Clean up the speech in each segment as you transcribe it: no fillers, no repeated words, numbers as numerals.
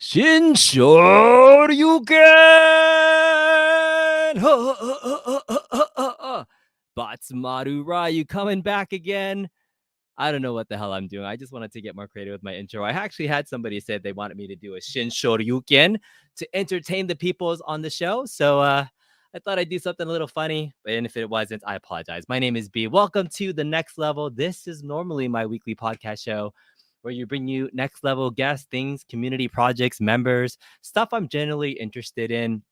Shinshoryuken! Batsmaru Ryu coming back again. I don't know what the hell I'm doing. I just wanted to get more creative with my intro. I actually had somebody said they wanted me to do a Shinshoryuken to entertain the peoples on the show. So I thought I'd do something a little funny. And if it wasn't, I apologize. My name is B. Welcome to The Next Level. This is normally my weekly podcast show where you bring you next level guests, things, community projects, members, stuff I'm generally interested in.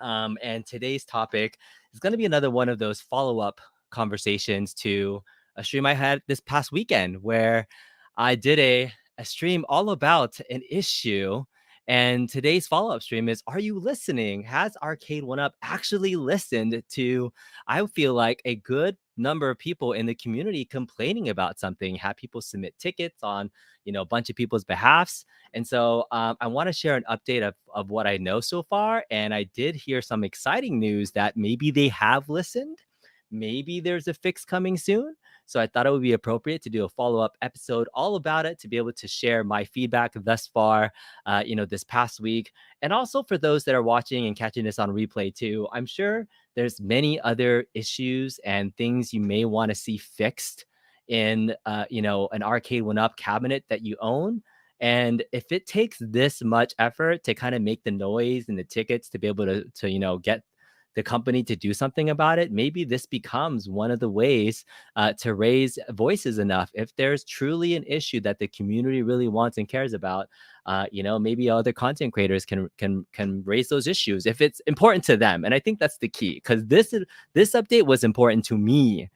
And today's topic is going to be another one of those follow up conversations to a stream I had this past weekend where I did a stream all about an issue. And today's follow up stream is, are you listening? Has Arcade1Up actually listened to, I feel like, a good number of people in the community complaining about something, have people submit tickets on, a bunch of people's behalfs. And so I want to share an update of what I know so far. And I did hear some exciting news that maybe they have listened. Maybe there's a fix coming soon. So I thought it would be appropriate to do a follow-up episode all about it to be able to share my feedback thus far, this past week. And also for those that are watching and catching this on replay too, I'm sure there's many other issues and things you may want to see fixed in, an Arcade1Up cabinet that you own. And if it takes this much effort to kind of make the noise and the tickets to be able to get the company to do something about it, maybe this becomes one of the ways to raise voices enough. If there's truly an issue that the community really wants and cares about, maybe other content creators can raise those issues if it's important to them. And I think that's the key, because this update was important to me.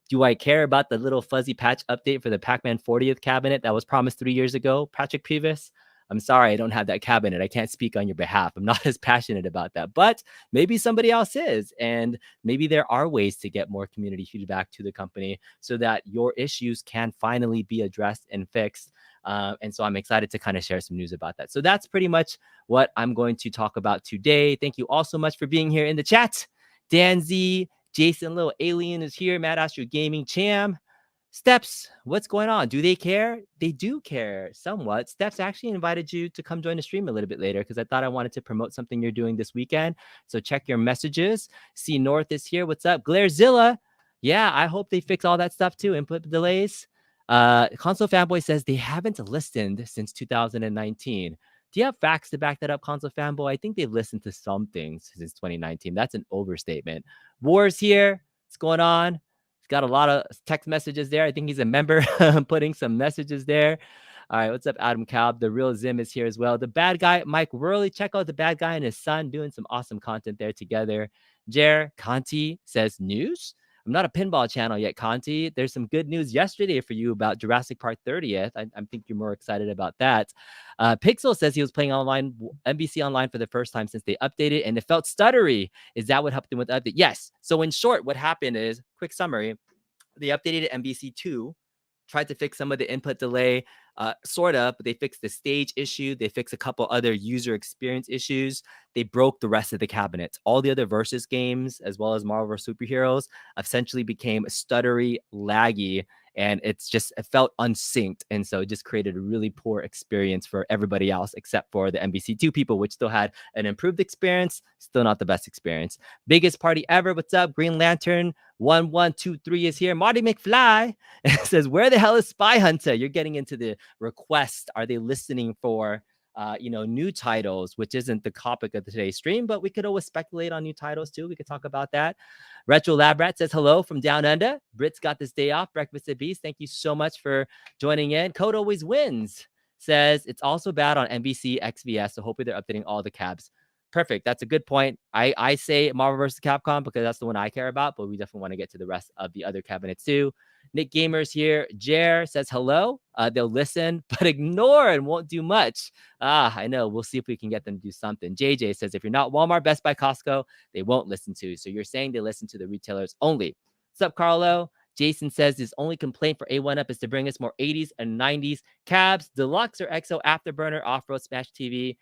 Do I care about the little fuzzy patch update for the Pac-Man 40th cabinet that was promised 3 years ago, Patrick Peavis? I'm sorry, I don't have that cabinet. I can't speak on your behalf. I'm not as passionate about that, but maybe somebody else is. And maybe there are ways to get more community feedback to the company so that your issues can finally be addressed and fixed. And so I'm excited to kind of share some news about that. So that's pretty much what I'm going to talk about today. Thank you all so much for being here in the chat. Dan Z, Jason Little Alien is here. Mad Astro Gaming, Cham. Steps, what's going on? Do they care? They do care somewhat. Steps actually invited you to come join the stream a little bit later because I thought I wanted to promote something you're doing this weekend. So check your messages. See North is here. What's up? Glairzilla. Yeah, I hope they fix all that stuff too. Input delays. Console Fanboy says they haven't listened since 2019. Do you have facts to back that up, Console Fanboy? I think they've listened to some things since 2019. That's an overstatement. War's here. What's going on? He's got a lot of text messages there. I think he's a member putting some messages there. All right, what's up, Adam Calb? The real Zim is here as well. The bad guy, Mike Worley. Check out the bad guy and his son doing some awesome content there together. Jer Conti says news. I'm not a pinball channel yet, Conti. There's some good news yesterday for you about Jurassic Park 30th. I think you're more excited about that. Pixel says he was playing online, NBC Online for the first time since they updated, and it felt stuttery. Is that what helped him with the update? Yes. So in short, what happened is, quick summary, they updated NBC2, tried to fix some of the input delay, sort of, but they fixed the stage issue. They fixed a couple other user experience issues. They broke the rest of the cabinets. All the other Versus games, as well as Marvel vs. Superheroes, essentially became stuttery, laggy, and it felt unsynced. And so it just created a really poor experience for everybody else, except for the NBC2 people, which still had an improved experience, still not the best experience. Biggest party ever. What's up? Green Lantern 1123 is here. Marty McFly says, where the hell is Spy Hunter? You're getting into the request. Are they listening for new titles, which isn't the topic of today's stream, but we could always speculate on new titles too. We could talk about that. Retro Lab Rat says hello from down under. Brit's got this day off. Breakfast at Beast. Thank you so much for joining in. Code always wins says it's also bad on NBC XVS, so hopefully they're updating all the cabs. Perfect. That's a good point. I say Marvel vs. Capcom because that's the one I care about, but we definitely want to get to the rest of the other cabinets too. Nick Gamers here. Jer says hello. They'll listen, but ignore and won't do much. I know. We'll see if we can get them to do something. JJ says, if you're not Walmart, Best Buy, Costco, they won't listen to you. So you're saying they listen to the retailers only. What's up, Carlo? Jason says his only complaint for A1Up is to bring us more 80s and 90s cabs, deluxe or XO afterburner, off-road Smash TV.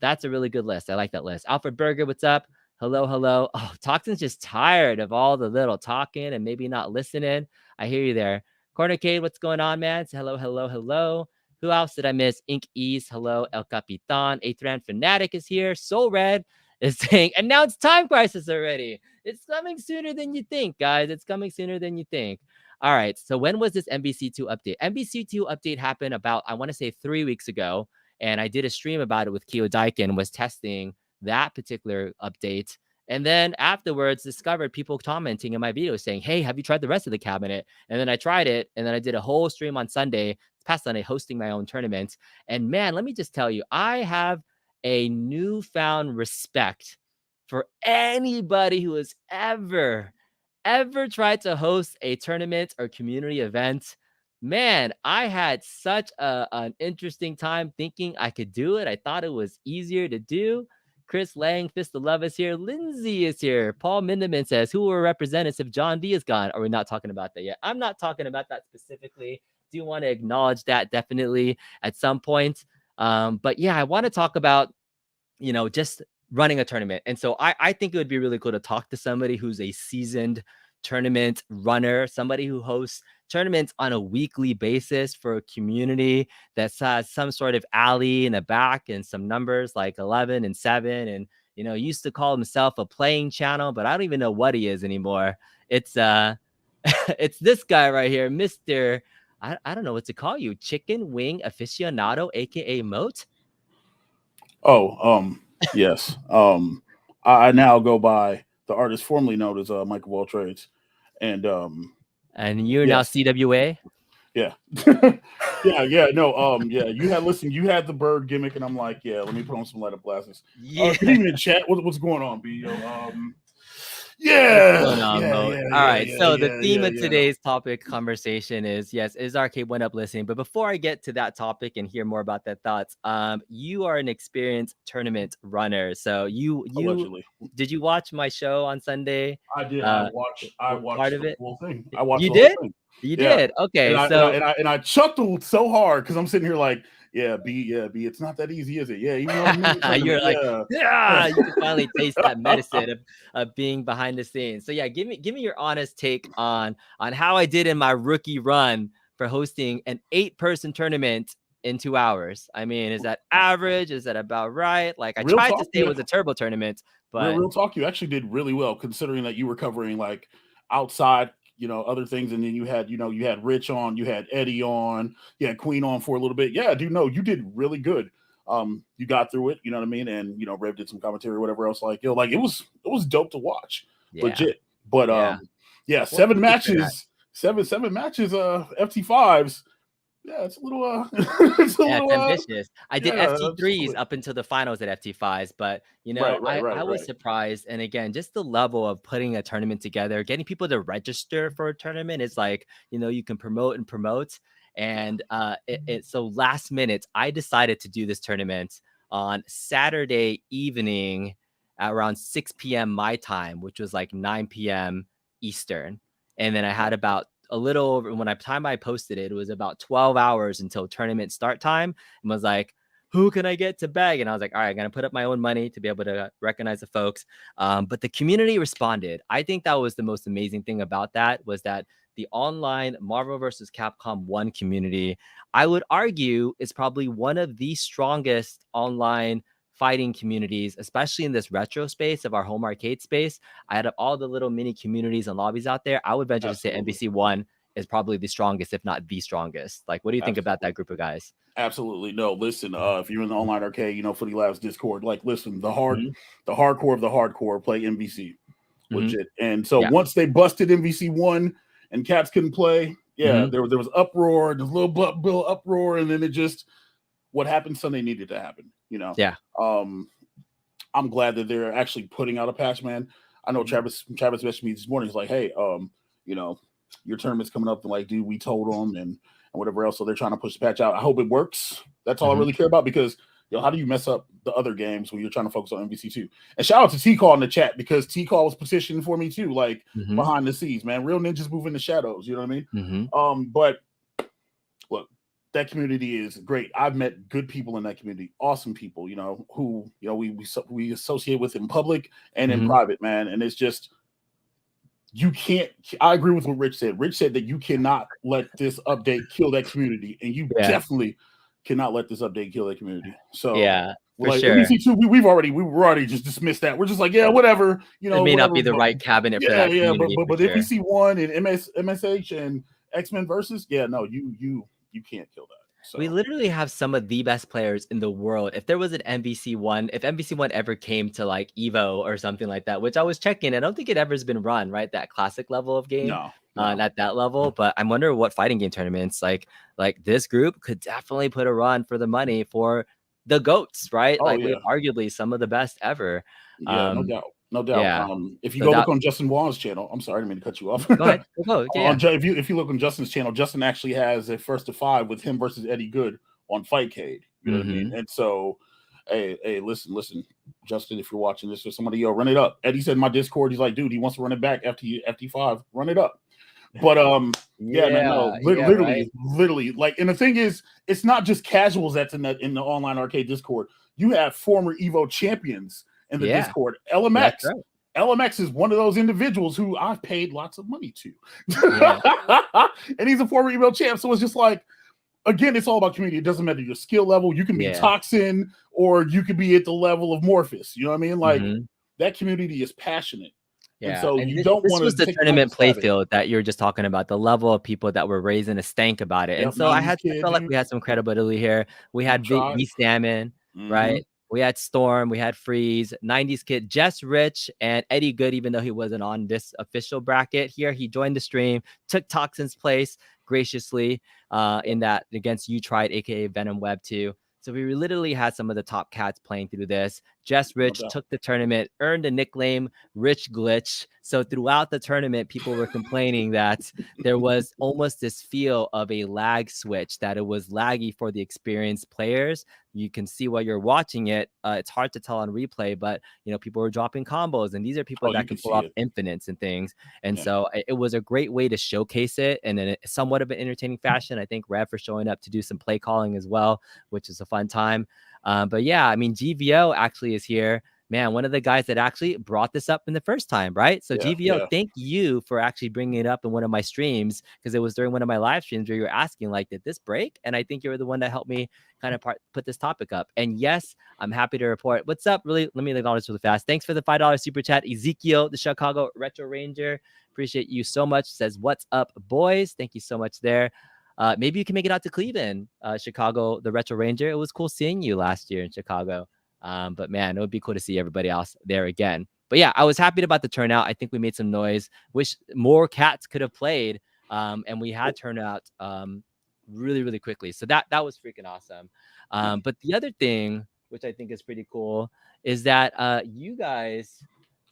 That's a really good list. I like that list. Alfred Berger, what's up? Hello, hello. Oh, Toxin's just tired of all the little talking and maybe not listening. I hear you there. Cornercade, what's going on, man? Say hello, hello, hello. Who else did I miss? Ink East, hello. El Capitan, Athran Fanatic is here. Soul Red is saying, announce Time Crisis already. It's coming sooner than you think, guys. It's coming sooner than you think. All right. So when was this MBC2 update? MBC2 update happened about, I want to say 3 weeks ago. And I did a stream about it with Kyo Daikin, was testing that particular update. And then afterwards, discovered people commenting in my video saying, hey, have you tried the rest of the cabinet? And then I tried it. And then I did a whole stream on Sunday, past Sunday, hosting my own tournament. And man, let me just tell you, I have a newfound respect for anybody who has ever tried to host a tournament or community event. Man, I had such an interesting time thinking I could do it. I thought it was easier to do. Chris Lang, Fist of Love is here. Lindsay is here. Paul Mindeman says, who will represent us if John D is gone? Are we not talking about that yet? I'm not talking about that specifically. Do want to acknowledge that definitely at some point. But yeah, I want to talk about, just running a tournament. And so I think it would be really cool to talk to somebody who's a seasoned tournament runner, somebody who hosts tournaments on a weekly basis for a community that has some sort of alley in the back and some numbers like 11 and 7. And, used to call himself a playing channel, but I don't even know what he is anymore. It's it's this guy right here, Mr. I don't know what to call you. Chicken Wing Aficionado, aka Moat. Oh, yes. I now go by the artist formerly known as Michael Wall Trades, and you're now CWA. Yeah, yeah. No, yeah. You had the bird gimmick, and I'm like, yeah. Let me put on some light up glasses. Yeah. Good evening, chat. What's going on, B? Yeah. What's going on, Mo? All right. So the theme of today's topic conversation is Arcade1Up Listening. But before I get to that topic and hear more about that thoughts, you are an experienced tournament runner. So you Allegedly. Did you watch my show on Sunday? I did. I watched part of it. Whole thing. I watched you the did? whole thing. You did? Okay. And I chuckled so hard because I'm sitting here like, B, it's not that easy, is it? Yeah, even though you're like, you can finally taste that medicine of being behind the scenes. So yeah, give me your honest take on how I did in my rookie run for hosting an 8-person tournament in 2 hours. I mean, is that average? Is that about right? Like I tried to say it was a turbo tournament, but real talk, you actually did really well considering that you were covering like outside, other things, and then you had Rich on, you had Eddie on, you had Queen on for a little bit. Yeah, dude, no, you did really good. You got through it, you know what I mean, and Rev did some commentary or whatever else. Like, like it was dope to watch, legit. But 7 matches, seven matches, FT5s. Yeah, it's a little it's ambitious. I did FT3s up until the finals at FT5s, but I was surprised. And again, just the level of putting a tournament together, getting people to register for a tournament is like, you can promote. And so last minute, I decided to do this tournament on Saturday evening at around 6 p.m. my time, which was like 9 p.m. Eastern. And then I had about a little over, when I posted it, it was about 12 hours until tournament start time, and was like, who can I get to beg? And I was like, all right, I'm going to put up my own money to be able to recognize the folks. But the community responded. I think that was the most amazing thing about that, was that the online Marvel vs. Capcom 1 community, I would argue, is probably one of the strongest online fighting communities, especially in this retro space of our home arcade space. Out of all the little mini communities and lobbies out there, I would venture to say NBC 1 is probably the strongest, if not the strongest. Like, what do you think about that group of guys? Absolutely. No, listen, if you're in the online arcade, Footy Labs Discord, like, listen, the hardcore of the hardcore play MVC. Legit. And so once they busted MVC 1 and cats couldn't play, there was uproar, there's a little uproar, and then it just, what happened Sunday needed to happen, Yeah. I'm glad that they're actually putting out a patch, man. I know Travis messaged me this morning. He's like, hey, your tournament's coming up, and like, dude, we told them and whatever else. So they're trying to push the patch out. I hope it works. That's all I really care about, because how do you mess up the other games when you're trying to focus on MVC2? And shout out to T-Call in the chat, because T-Call was petitioning for me too, like behind the scenes, man. Real ninjas move in the shadows, you know what I mean? But look, that community is great. I've met good people in that community, awesome people, who we associate with in public and in private, man. And it's just, you can't. I agree with what Rich said. Rich said that you cannot let this update kill that community, and you definitely cannot let this update kill their community. So Yeah, for like sure. MVC2, we've already just dismissed that. We're just like, yeah, whatever, you know, It may not whatever. be the right cabinet for Yeah, that yeah, community but for sure. MVC1 and MSH and X-Men versus, yeah, no, you can't kill that. So We literally have some of the best players in the world. If there was an MVC1, if MVC1 ever came to like Evo or something like that, which I was checking, I don't think it ever has been run, right? That classic level of game, no. at that level. But I'm wondering what fighting game tournaments like this group could definitely put a run for the money for the GOATs, right? Oh Like we yeah. have arguably some of the best ever. Yeah, no doubt. No doubt. Yeah. If you So go that look on Justin Wong's channel, I'm sorry, I didn't mean to cut you off. go ahead. Go. Yeah. If you look on Justin's channel, Justin actually has a 1st to 5 with him versus Eddie Good on Fightcade. You know what I mean? And so, hey, listen, Justin, if you're watching this or somebody, yo, run it up. Eddie said in my Discord, he's like, dude, he wants to run it back after FT5, run it up. But literally, like, and the thing is, it's not just casuals that's in the online arcade Discord. You have former Evo champions in the Discord. LMX. LMX is one of those individuals who I've paid lots of money to. And he's a former Evo champ. So it's just like, again, it's all about community. It doesn't matter your skill level. You can be Toxin or you could be at the level of Morphus. You know what I mean? Like that community is passionate. Yeah. And so you this, don't this want was to the tournament playfield that you were just talking about, the level of people that were raising a stank about it. And so I felt like we had some credibility here. We had V Salmon, right? We had Storm, we had Freeze, 90s Kid, Jess Rich, and Eddie Good, even though he wasn't on this official bracket here. He joined the stream, took Toxin's place graciously in that against You Tried, aka Venom Web 2. So we literally had some of the top cats playing through this. Jess Rich took the tournament, earned a nickname, Rich Glitch. So throughout the tournament, people were complaining that there was almost this feel of a lag switch, that it was laggy for the experienced players. You can see while you're watching it. It's hard to tell on replay, but people were dropping combos, and these are people that can pull off infinites and things. And so it was a great way to showcase it, and in somewhat of an entertaining fashion. I think Rev for showing up to do some play calling as well, which is a fun time. But yeah, I mean, GVO actually is here. Man, one of the guys that actually brought this up in the first time, right? So GVO, thank you for actually bringing it up in one of my streams, because it was during one of my live streams where you were asking, like, did this break? And I think you were the one that helped me kind of put this topic up. And yes, I'm happy to report. What's up? Really, let me acknowledge really fast. Thanks for the $5 super chat, Ezekiel, the Chicago Retro Ranger. Appreciate you so much. Says, what's up, boys? Thank you so much there. Maybe you can make it out to Cleveland, Chicago, the Retro Ranger. It was cool seeing you last year in Chicago. But man, it would be cool to see everybody else there again. But yeah, I was happy about the turnout. I think we made some noise. Wish more cats could have played. And we had turnout really, really quickly. So that was freaking awesome. But the other thing, which I think is pretty cool, is that you guys,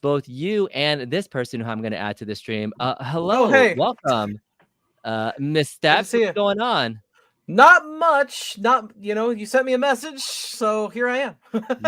both you and this person who I'm going to add to the stream. Hello, welcome. Miss Steps, what's going on? Not much. You sent me a message, so here I am.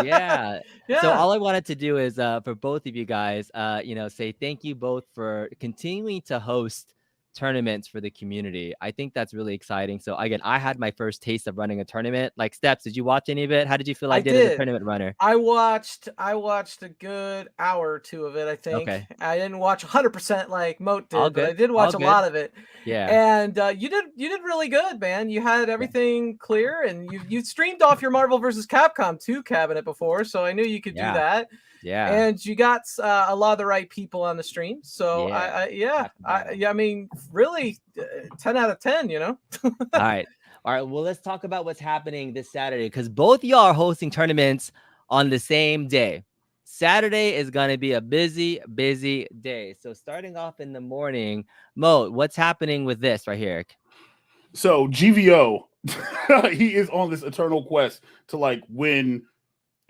Yeah. So all I wanted to do is for both of you guys, say thank you both for continuing to host tournaments for the community. I think that's really exciting. So again, I had my first taste of running a tournament. Like, Steps, did you watch any of it? How did you feel I did as a tournament runner? I watched a good hour or two of it, I think. Okay. I didn't watch 100% like Moat did, but I did watch a lot of it. Yeah. And you did really good, man. You had everything clear, and you streamed off your Marvel vs. Capcom 2 cabinet before, so I knew you could do that. Yeah. And you got a lot of the right people on the stream. So I mean, really 10 out of 10, All right. Well, let's talk about what's happening this Saturday, because both of y'all are hosting tournaments on the same day. Saturday is going to be a busy, busy day. So starting off in the morning, Mo, what's happening with this right here? So GVO, he is on this eternal quest to like win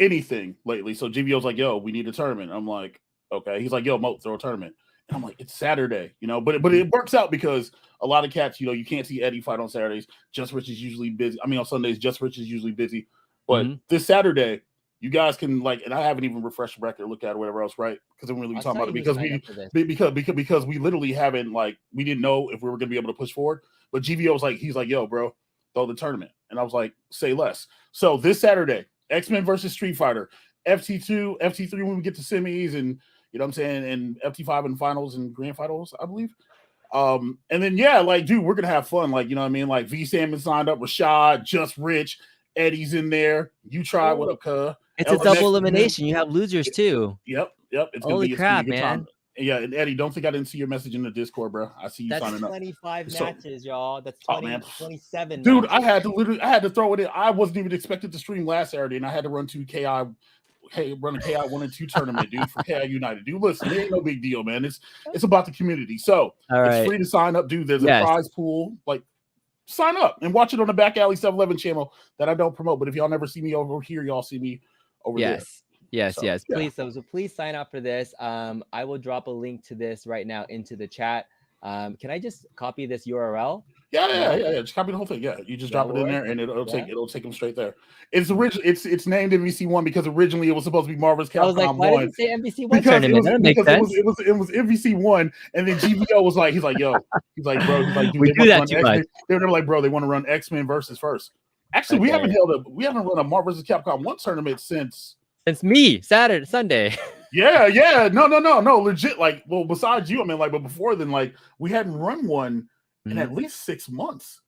anything lately. So GVO's like, yo, we need a tournament. I'm like, okay. He's like, yo, Mo, throw a tournament. And I'm like, it's Saturday, but it works out because a lot of cats, you can't see Eddie fight on Saturdays. Just Rich is usually busy. I mean, on Sundays, Just Rich is usually busy. But this Saturday, you guys can and I haven't even refreshed the record, looked at it, whatever else, right? Because I'm really talking about it because we literally haven't we didn't know if we were gonna be able to push forward. But GVO was he's like, yo, bro, throw the tournament. And I was like, say less. So this Saturday, X-Men versus Street Fighter, FT2, FT3 when we get to semis, and you know what I'm saying, and FT5 in finals and grand finals, I believe. And then yeah, like, dude, we're gonna have fun. Like, you know what I mean? Like V Salmon signed up, Rashad, Just Rich, Eddie's in there. You tried, what up, cuz? It's a double elimination. You have losers too. Yep. It's Holy gonna crap, be a good man. time. Yeah, and Eddie, don't think I didn't see your message in the Discord, bro. I see you That's signing up. 25 matches, y'all. That's 27 Dude, matches. I had to throw it in. I wasn't even expected to stream last Saturday, and I had to run run a KI 1 and 2 tournament, dude, for KI United. Dude, listen, it ain't no big deal, man. It's about the community. So it's free to sign up, dude. There's a prize pool. Like, sign up and watch it on the Back Alley 711 channel that I don't promote. But if y'all never see me over here, y'all see me over there. Yes. Please, so please sign up for this. I will drop a link to this right now into the chat. Can I just copy this URL? Yeah. Just copy the whole thing. Yeah, you just drop it in there, and it'll take them straight there. It's named MVC1 because originally it was supposed to be Marvel's Capcom 1. I was like, why did it say MVC1 tournament? That makes sense. It was MVC1, and then GVO was like, he's like, bro, dude, we do that too much. They were like, bro, they want to run X-Men versus first. Actually, we haven't run a Marvel vs. Capcom 1 tournament since Sunday. Yeah. No, legit. Like, well, besides you, I mean, like, but before then, like, we hadn't run one in at least 6 months.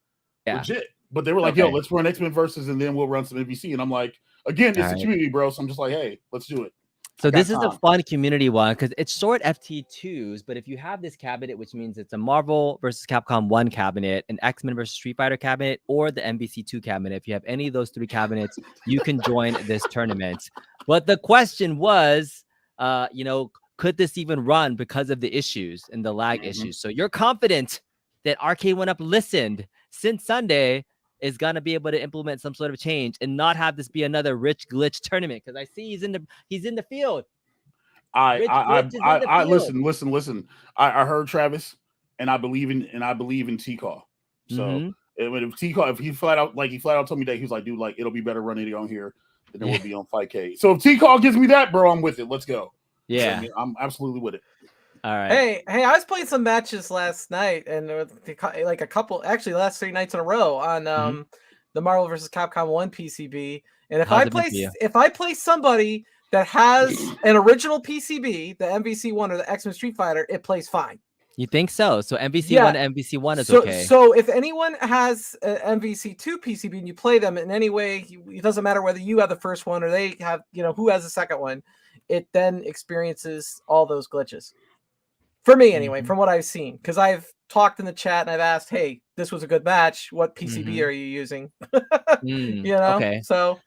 Yeah. Legit. But they were like, yo, let's run X-Men versus, and then we'll run some MVC. And I'm like, again, it's the community, bro. So I'm just like, hey, let's do it. So this is a fun community one because it's short FT2s, but if you have this cabinet, which means it's a Marvel versus Capcom 1 cabinet, an X-Men versus Street Fighter cabinet, or the MVC2 cabinet, if you have any of those 3 cabinets, you can join this tournament. But the question was, could this even run because of the issues and the lag issues? So you're confident that Arcade1Up listened since Sunday is going to be able to implement some sort of change and not have this be another Rich Glitch tournament, because I see he's in the field. Listen. I heard Travis, and I believe in T-Call. So if T-Call, if he flat out told me that, he was like, dude, like, it'll be better running it on here than it would be on Fightcade. So if T-Call gives me that, bro, I'm with it. Let's go. Yeah, I'm absolutely with it. All right. Hey, I was playing some matches last night, and like a couple, actually, last 3 nights in a row on the Marvel vs. Capcom 1 PCB. And if I play somebody that has an original PCB, the MVC1 or the X-Men Street Fighter, it plays fine. You think so? So MVC1 to MVC1 is okay. So if anyone has an MVC2 PCB and you play them in any way, it doesn't matter whether you have the first one or they have, who has the second one, it then experiences all those glitches. For me, anyway, from what I've seen, because I've talked in the chat and I've asked, "Hey, this was a good match. What PCB are you using?" Okay. So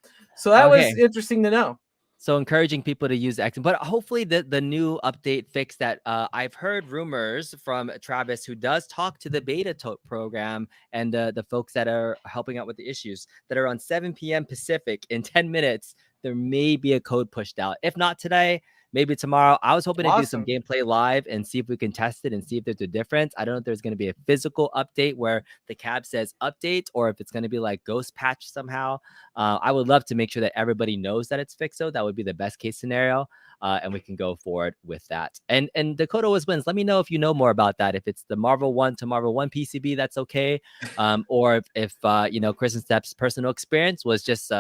that was interesting to know. So encouraging people to use X, but hopefully the new update fix that. I've heard rumors from Travis, who does talk to the beta program and the folks that are helping out with the issues, that are on 7 p.m. Pacific in 10 minutes. There may be a code pushed out. If not today, maybe tomorrow. I was hoping to do some gameplay live and see if we can test it and see if there's a difference. I don't know if there's going to be a physical update where the cab says update, or if it's going to be like ghost patch somehow. I would love to make sure that everybody knows that it's fixed. So that would be the best case scenario. And we can go forward with that. And Dakota always wins. Let me know if you know more about that. If it's the Marvel 1 to Marvel 1 PCB, that's okay. Or if Chris and Steph's personal experience was just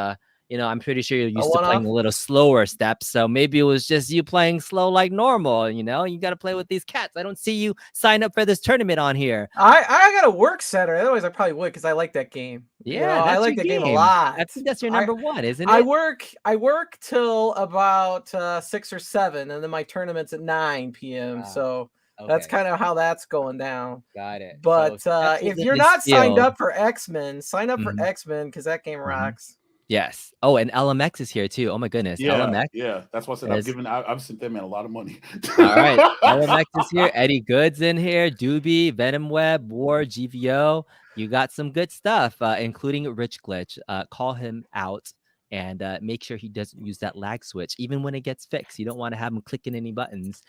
I'm pretty sure you're used to playing a little slower steps. So maybe it was just you playing slow like normal. You got to play with these cats. I don't see you sign up for this tournament on here. I got a work Saturday. Otherwise, I probably would, because I like that game. Yeah, I like that game a lot. I think that's your number one, isn't it? I work till about 6 or 7, and then my tournament's at 9 p.m. So that's kind of how that's going down. Got it. But if you're not signed up for X-Men, sign up for X-Men, because that game rocks. Yes. Oh, and LMX is here too. Oh my goodness. Yeah, LMX. Yeah, that's what I said. I've sent them in a lot of money. All right. LMX is here. Eddie Good's in here. Doobie, Venom Web, War, GVO. You got some good stuff, including Rich Glitch. Call him out and make sure he doesn't use that lag switch, even when it gets fixed. You don't want to have him clicking any buttons.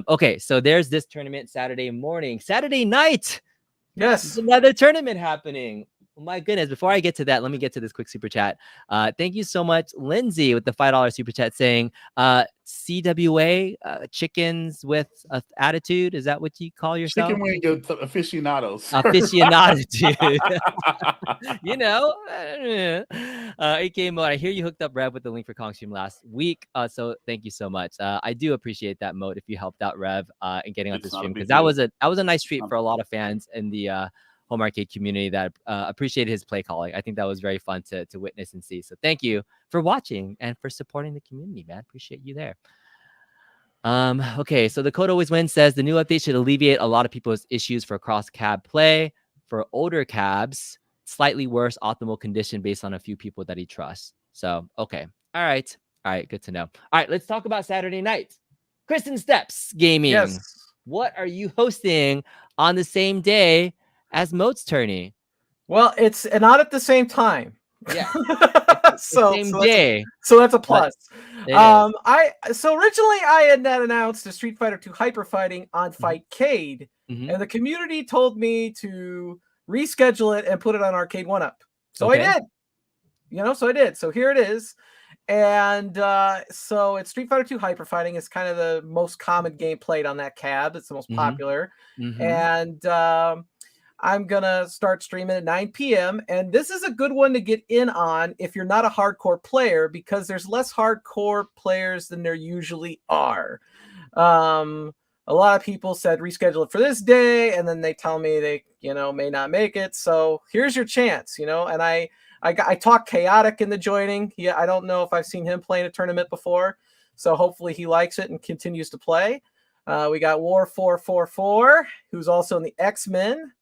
Okay, so there's this tournament Saturday morning. Saturday night. Yes. There's another tournament happening. my goodness. Before I get to that, let me get to this quick super chat. Thank you so much, Lindsay, with the $5 super chat saying, CWA, chickens with attitude. Is that what you call yourself? Chicken wing aficionados. Aficionado, dude. You know, AK Mode. I hear you hooked up Rev with the link for Kong stream last week. So thank you so much. I do appreciate that, Mode, if you helped out Rev in getting onto the stream, because that was a nice treat for a lot of fans in the home arcade community that appreciated his play calling. I think that was very fun to witness and see. So thank you for watching and for supporting the community, man. Appreciate you there. Okay, so the Code Always Wins says the new update should alleviate a lot of people's issues for cross cab play. For older cabs, slightly worse optimal condition based on a few people that he trusts. So, okay. All right, good to know. All right, let's talk about Saturday night. Kristen Steps Gaming. Yes. What are you hosting on the same day as Mode's tourney? Well, it's not at the same time. Yeah. Same day. So that's a plus. So originally I had announced a Street Fighter 2 Hyper Fighting on Fightcade, and the community told me to reschedule it and put it on Arcade1Up. So I did. So I did. So here it is. And so it's Street Fighter 2 Hyper Fighting. It's kind of the most common game played on that cab. It's the most popular. And I'm going to start streaming at 9 p.m. And this is a good one to get in on if you're not a hardcore player, because there's less hardcore players than there usually are. A lot of people said reschedule it for this day, and then they tell me they, may not make it. So here's your chance, and I talked Chaotic into joining. I don't know if I've seen him play in a tournament before, so hopefully he likes it and continues to play. We got War444, who's also in the X-Men.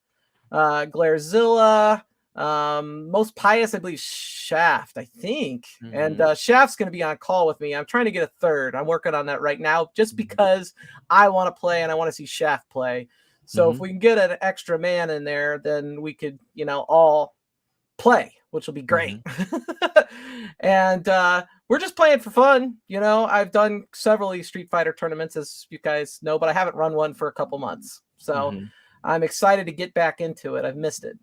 Glairzilla, most pious, I believe, Shaft, I think. And Shaft's going to be on call with me. I'm trying to get a third. I'm working on that right now just because I want to play and I want to see Shaft play. So if we can get an extra man in there, then we could, all play, which will be great. And we're just playing for fun. I've done several of these Street Fighter tournaments, as you guys know, but I haven't run one for a couple months. So I'm excited to get back into it. I've missed it.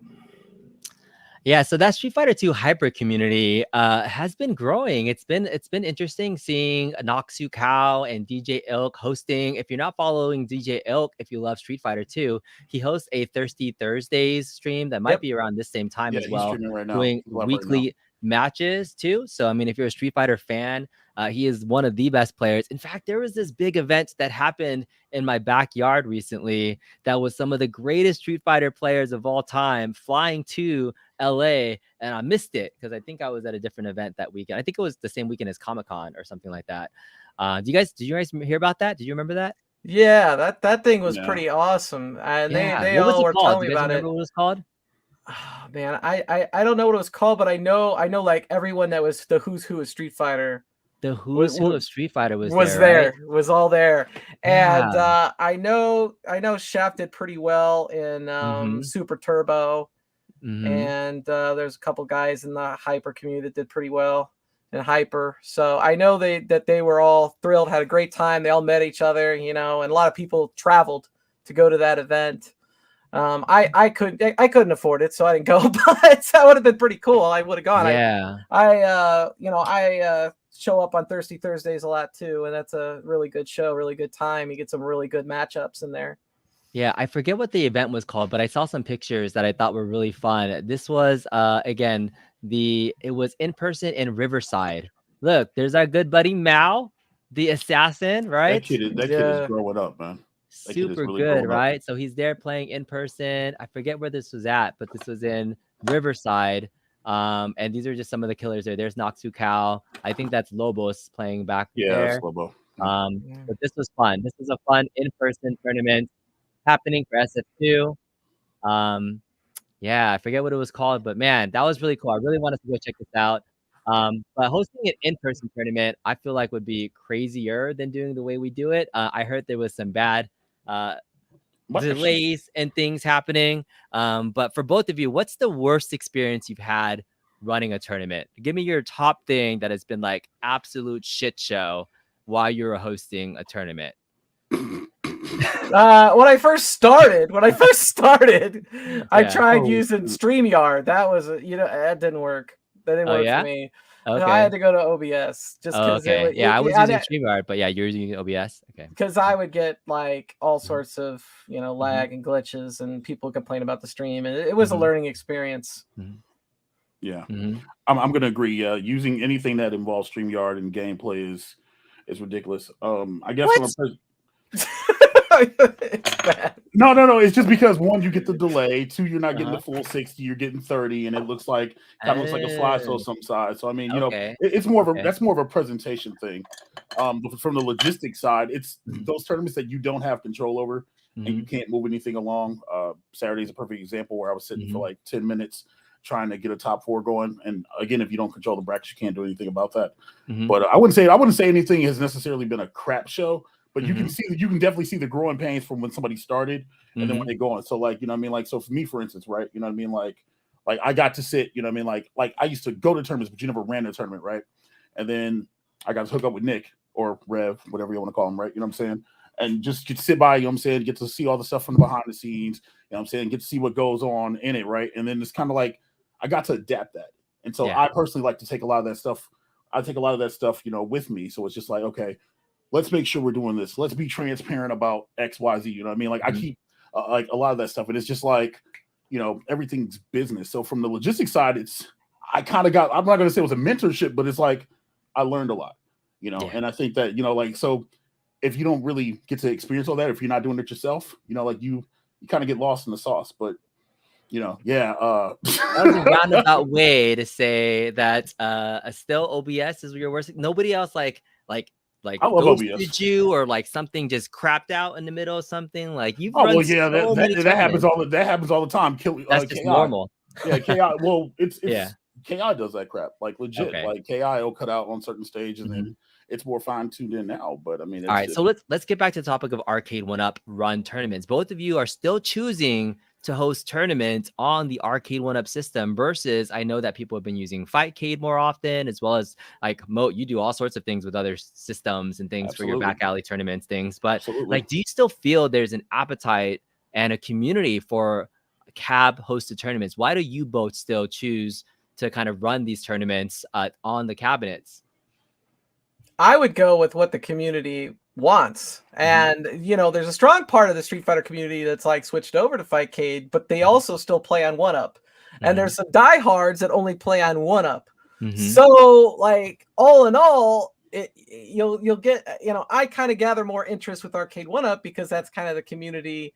Yeah, so that Street Fighter 2 hyper community has been growing. It's been interesting seeing Noxu Cow and DJ Ilk hosting. If you're not following DJ Ilk, if you love Street Fighter 2, he hosts a Thirsty Thursdays stream that might be around this same time as well, doing weekly matches too. So I mean, if you're a Street Fighter fan, he is one of the best players. In fact, there was this big event that happened in my backyard recently that was some of the greatest Street Fighter players of all time flying to LA, and I missed it because I think I was at a different event that weekend. I think it was the same weekend as Comic-Con or something like that. Did you guys hear about that? Did you remember that? Yeah, that thing was pretty awesome. And they all were telling me about it. What it was called? Oh, man, I don't know what it was called, but I know like everyone that was the who's who of Street Fighter. The who's who of Street Fighter was all there. And I know Shaft did pretty well in Super Turbo. And there's a couple guys in the Hyper community that did pretty well in Hyper. So I know that they were all thrilled, had a great time. They all met each other, and a lot of people traveled to go to that event. I couldn't afford it, so I didn't go, but that would have been pretty cool. I would have gone. Yeah. I show up on Thirsty Thursdays a lot too, and that's a really good show, really good time. You get some really good matchups in there. Yeah, I forget what the event was called, but I saw some pictures that I thought were really fun. This was again it was in person in Riverside. Look, there's our good buddy Mao, the assassin, right? That kid is growing up, man. Super really good, right? So he's there playing in person. I forget where this was at, but this was in Riverside. And these are just some of the killers there. There's Noxu Cow. I think that's Lobos playing back there. Yeah, that's Lobo. But this was fun. This was a fun in-person tournament happening for SF2. Yeah, I forget what it was called, but man, that was really cool. I really wanted to go check this out. But hosting an in-person tournament, I feel like would be crazier than doing the way we do it. I heard there was some bad delays and things happening. But for both of you, what's the worst experience you've had running a tournament? Give me your top thing that has been like absolute shit show while you're hosting a tournament. When I first started, I Yeah. tried Oh, using shoot. StreamYard. That was, that didn't work. That didn't Oh, work for yeah? me. No, I Okay. had to go to OBS just Oh, because okay. Yeah, I was and using StreamYard, but yeah, you're using OBS? Okay. because I would get like all Mhm. sorts of Mhm. lag and glitches, and people complain about the stream, and it was a Mhm. learning experience. Mhm. Yeah, Mhm. I'm gonna agree. Using anything that involves StreamYard and gameplay is ridiculous. I guess from a What? It's bad. no. It's just because one, you get the delay. Two, you're not getting the Uh-huh. full 60. You're getting 30, and it looks like kind of looks like a slideshow Oh, some side. So I mean, okay. it's more of a Okay. that's more of a presentation thing. But from the logistics side, it's Mhm. those tournaments that you don't have control over and you Mhm. can't move anything along. Saturday's a perfect example where I was sitting for Mhm. like 10 minutes trying to get a top four going. And again, if you don't control the brackets, you can't do anything about that. Mhm. But I wouldn't say anything has necessarily been a crap show. But Mhm. you can definitely see the growing pains from when somebody started and then when Mhm. they go on. So like, like so for me, for instance, right? You know what I mean? Like I got to sit, you know what I mean? Like I used to go to tournaments, but you never ran a tournament, right? And then I got to hook up with Nick or Rev, whatever you want to call him, right? You know what I'm saying? And just get to sit by, you know what I'm saying, get to see all the stuff from the behind the scenes, you know what I'm saying, get to see what goes on in it, right? And then it's kind of like I got to adapt that. And so Yeah. I personally like to take a lot of that stuff. I take a lot of that stuff, with me. So it's just like, okay, let's make sure we're doing this. Let's be transparent about X, Y, Z. You know what I mean? Like I Mhm. keep like a lot of that stuff, and it's just like, everything's business. So from the logistics side, I kind of got. I'm not going to say it was a mentorship, but it's like I learned a lot. Yeah. And I think that like so if you don't really get to experience all that, if you're not doing it yourself, like you kind of get lost in the sauce. But yeah. That was a roundabout way to say that still OBS is your worst. Nobody else like I love OBS. ghosted you or like something just crapped out in the middle of something. Like you've Oh run well, yeah, so many that happens tournaments. all the time. That's just Ki. normal. Yeah, Ki. Well, Yeah. it's Ki does that crap like legit. Okay. Like Ki will cut out on certain stages, and Mhm. then it's more fine tuned in now. But I mean, All right, so let's get back to the topic of Arcade1Up run tournaments. Both of you are still choosing to host tournaments on the Arcade1Up system versus I know that people have been using Fightcade more often, as well as like Moat, you do all sorts of things with other systems and things for your absolutely, back alley tournaments, things. But absolutely. like, do you still feel there's an appetite and a community for cab hosted tournaments? Why do you both still choose to kind of run these tournaments on the cabinets? I would go with what the community wants. Mhm. And there's a strong part of the Street Fighter community that's like switched over to Fightcade, but they Mhm. also still play on 1-Up. And Mhm. there's some diehards that only play on 1-Up. Mhm. So like all in all, you'll get, I kind of gather more interest with Arcade1Up because that's kind of the community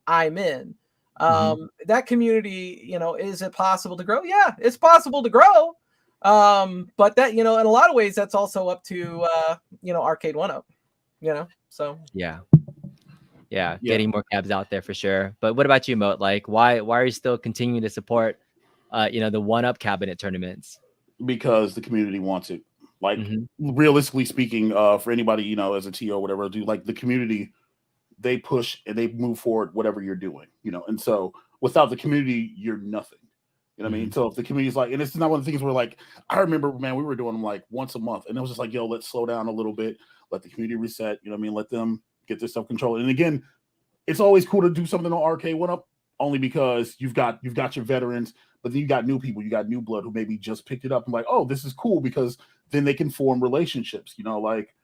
I'm in. Mhm. That community, is it possible to grow? Yeah, it's possible to grow. But that, in a lot of ways, that's also up to Arcade1Up, so Yeah. Yeah, Yeah, getting more cabs out there for sure. But what about you, Moat? Like, why are you still continuing to support, the 1-Up cabinet tournaments? because the community wants it. Like Mhm. realistically speaking, for anybody as a TO or whatever, do like the community, they push and they move forward whatever you're doing. And so without the community, you're nothing. You know what I mean? Mhm. So if the community's like, and it's not one of the things where like, I remember, man, we were doing them like once a month, and it was just like, yo, let's slow down a little bit, let the community reset. You know what I mean? Let them get their self control. And again, it's always cool to do something on Arcade1Up, only because you've got your veterans, but then you got new people, you got new blood who maybe just picked it up and like, oh, this is cool because then they can form relationships. Like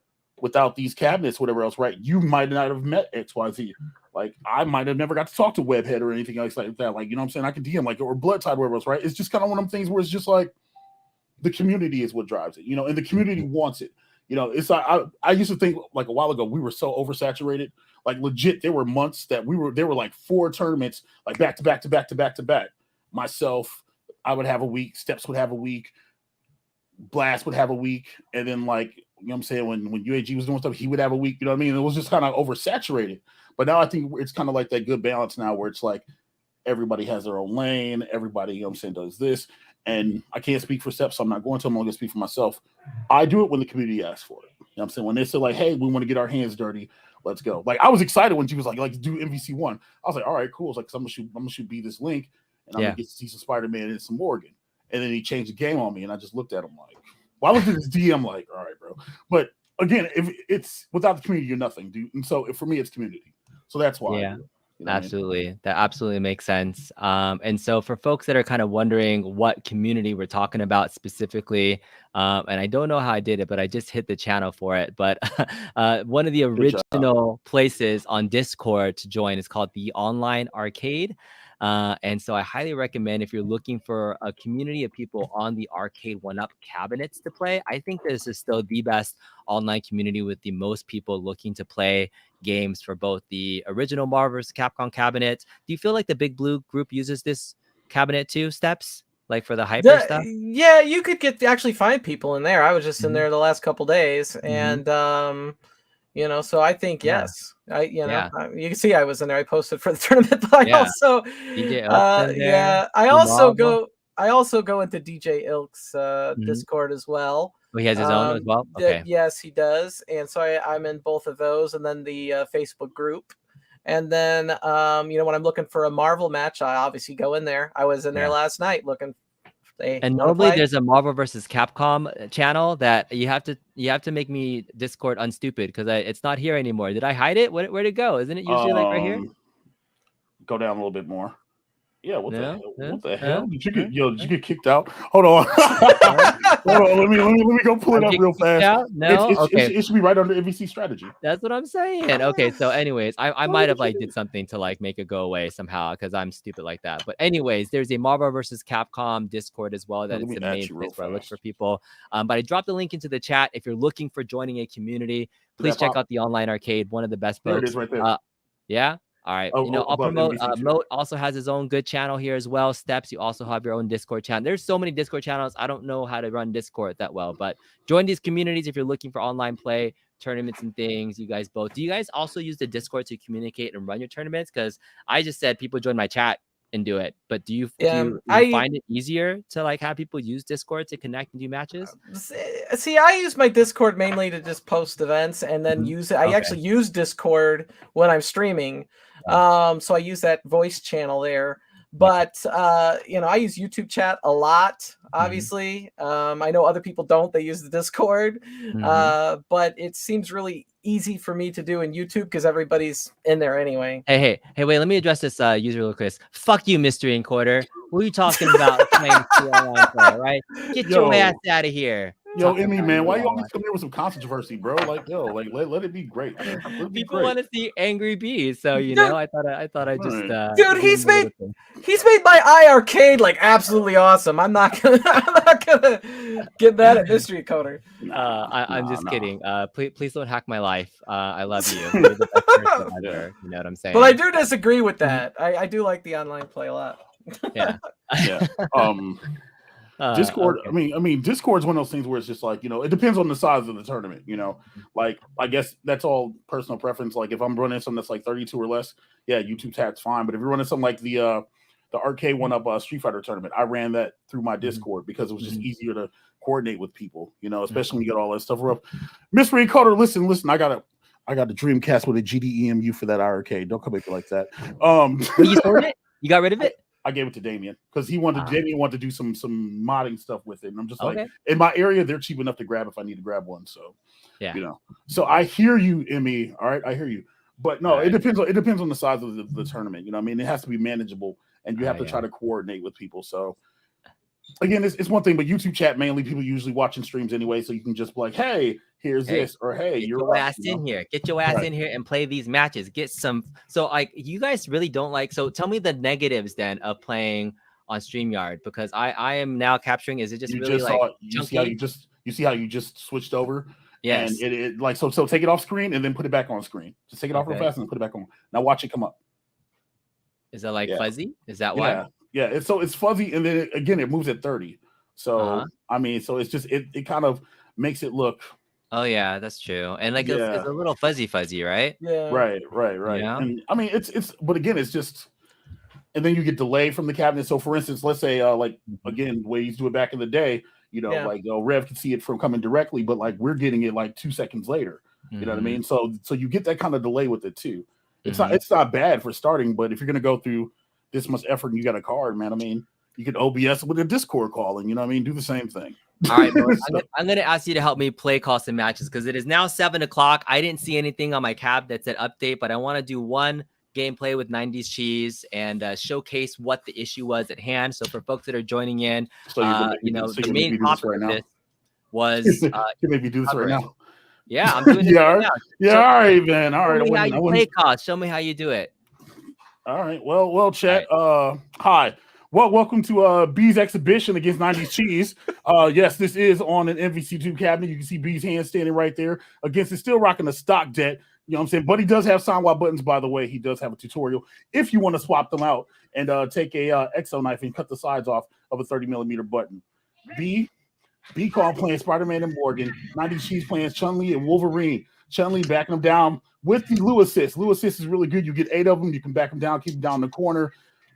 without these cabinets, whatever else, right? You might not have met XYZ. Like I might have never got to talk to Webhead or anything else like that. Like, you know what I'm saying? I can DM like or Blood Tide, whatever else, right? It's just kind of one of them things where it's just like the community is what drives it, and the community Mhm. wants it. It's like I used to think like a while ago we were so oversaturated. Like legit, there were months that there were like 4 tournaments like back to back to back to back to back. Myself, I would have a week, Steps would have a week, Blast would have a week, and then like what I'm saying, when UAG was doing stuff, he would have a week. You know what I mean? It was just kind of oversaturated. But now I think it's kind of like that good balance now where it's like everybody has their own lane, everybody, what I'm saying, does this. And I can't speak for Steps, so I'm not going to. I'm only going to speak for myself. I do it when the community asks for it. You know what I'm saying? When they say like, hey, we want to get our hands dirty, let's go. Like I was excited when she was like do MVC1. I was like, all right, cool. It's like I'm gonna shoot B this link and I'm gonna Yeah. get to see some Spider-Man and some Morgan. And then he changed the game on me, and I just looked at him like, well, I looked at his DM like, all right, bro. But again, if it's without the community, you're nothing, dude. And so for me, it's community. So that's why. Yeah. I do it. You know what I mean? Absolutely. That absolutely makes sense. And so for folks that are kind of wondering what community we're talking about specifically, and I don't know how I did it, but I just hit the channel for it. But one of the Good job. original places on Discord to join is called the Online Arcade. And so I highly recommend if you're looking for a community of people on the Arcade1Up cabinets to play. I think this is still the best online community with the most people looking to play games for both the original Marvel vs. Capcom cabinet. Do you feel like the Big Blue group uses this cabinet too, Steps? Like for the hyper stuff? Yeah, you could actually find people in there. I was just in there the last couple days, and you know, so I think Yeah. yes, you Yeah. can see I was in there. I posted for the tournament, but I Yeah. also DJ Oaks in there. yeah, I also go into DJ Ilk's Discord as well. Oh, he has his own as well? Okay. Yes, he does. And so I'm in both of those, and then the Facebook group. And then you know, when I'm looking for a Marvel match, I obviously go in there. I was in there last night looking. And normally there's a Marvel versus Capcom channel that you have to make me Discord unstupid because it's not here anymore. Did I hide it? Where'd it go? Isn't it usually like right here? Go down a little bit more. Yeah, what the hell? What the No? hell? Did you get kicked out? Hold on. Hold on. Let me go pull it up real fast. No, okay. It should be right under MVC strategy. That's what I'm saying. Okay, so anyways, I might have like did something to like make it go away somehow because I'm stupid like that. But anyways, there's a Marvel versus Capcom Discord as well. That is the main place where I look for people. But I dropped the link into the chat. If you're looking for joining a community, please check out the Online Arcade. One of the best folks. There it is right there. Yeah. All right. I'll promote. Moat also has his own good channel here as well. Steps, you also have your own Discord channel. There's so many Discord channels. I don't know how to run Discord that well, but join these communities if you're looking for online play, tournaments and things. You guys both. Do you guys also use the Discord to communicate and run your tournaments? Because I just said people join my chat and do it. But do you find it easier to like have people use Discord to connect and do matches? See, I use my Discord mainly to just post events and then use it. I actually use Discord when I'm streaming. So I use that voice channel there. But you know, I use YouTube chat a lot, obviously. I know other people don't, they use the Discord. But it seems really easy for me to do in YouTube because everybody's in there anyway. Hey, wait, let me address this user real quick. Fuck you, Mystery Encoder. What are you talking about playing online play, right? Get your ass out of here. Yo, Emmy, man, why you always come here with some controversy, bro? Like, yo, like let it be great. People want to see angry bees, so you know, I thought I just dude, he's made my iArcade like absolutely awesome. I'm not gonna get that at Mystery Encoder. I'm just kidding. Please don't hack my life. I love you. You're the best person ever. You know what I'm saying? But I do disagree with that. I do like the online play a lot. Yeah. Discord. Okay. I mean, Discord's one of those things where it's just like, you know, it depends on the size of the tournament. You know, like I guess that's all personal preference. Like if I'm running something that's like 32 or less, yeah, YouTube chat's fine. But if you're running something like the Arcade1Up Street Fighter tournament, I ran that through my Discord because it was just easier to coordinate with people. You know, especially when you get all that stuff up. Mystery Encoder, listen. I got a Dreamcast with a GDEMU for that arcade. Don't come at me like that. You sold it? You got rid of it? I gave it to Damien because Damien wanted to do some modding stuff with it. And I'm just like, in my area, they're cheap enough to grab if I need to grab one. So, you know, so I hear you, Emmy. All right. I hear you. But no, it depends on the size of the tournament. You know, I mean, it has to be manageable and you have to try to coordinate with people. So again, it's one thing, but YouTube chat, mainly people usually watching streams anyway. So you can just be like, hey, here's this, or hey, get your ass in here. Get your ass in here and play these matches. Get some. So like, you guys really don't like. So tell me the negatives then of playing on StreamYard because I am now capturing. Is it just really like chunky? You see how you just switched over? Yes. And it like so take it off screen and then put it back on screen. Just take it off real fast and then put it back on. Now watch it come up. Is that like fuzzy? Is that why? Yeah, it's fuzzy, and then it moves at 30. So I mean, so it's just it kind of makes it look. Oh yeah, that's true. And like it's a little fuzzy, right? Yeah. Right. Yeah. And I mean, it's but again, it's just, and then you get delay from the cabinet. So for instance, let's say like again, the way you used to do it back in the day, you know, like Rev can see it from coming directly, but like we're getting it like 2 seconds later. You know what I mean? So you get that kind of delay with it too. It's not bad for starting, but if you're gonna go through this much effort and you got a card, man, I mean, you could OBS with a Discord call and, you know what I mean, do the same thing. All right, Mo, So- I'm gonna ask you to help me play call some matches because it is now 7 o'clock. I didn't see anything on my cab that said update, but I want to do one gameplay with 90s cheese and showcase what the issue was at hand. So for folks that are joining in, so you're gonna make me do, so the you're gonna make main me do this topic right of now. this was You make me do this right covering. now. Yeah, I'm doing this Yeah, right now. yeah, Show, all right, man. All right, show me how I you wouldn't. play calls. Show me how you do it. All right. Well, chat. Hi. Well, welcome to B's exhibition against 90s Cheese. Yes, this is on an MVC2 cabinet. You can see B's hand standing right there against it, still rocking a stock jet. You know what I'm saying? But he does have soundwide buttons, by the way. He does have a tutorial if you want to swap them out and take a exo knife and cut the sides off of a 30mm button. B Kong playing Spider-Man and Morgan. 90s Cheese playing Chun-Li and Wolverine. Chun-Li backing them down with the Lou assist. Lou assist is really good. You get 8 of them. You can back them down, keep them down in the corner.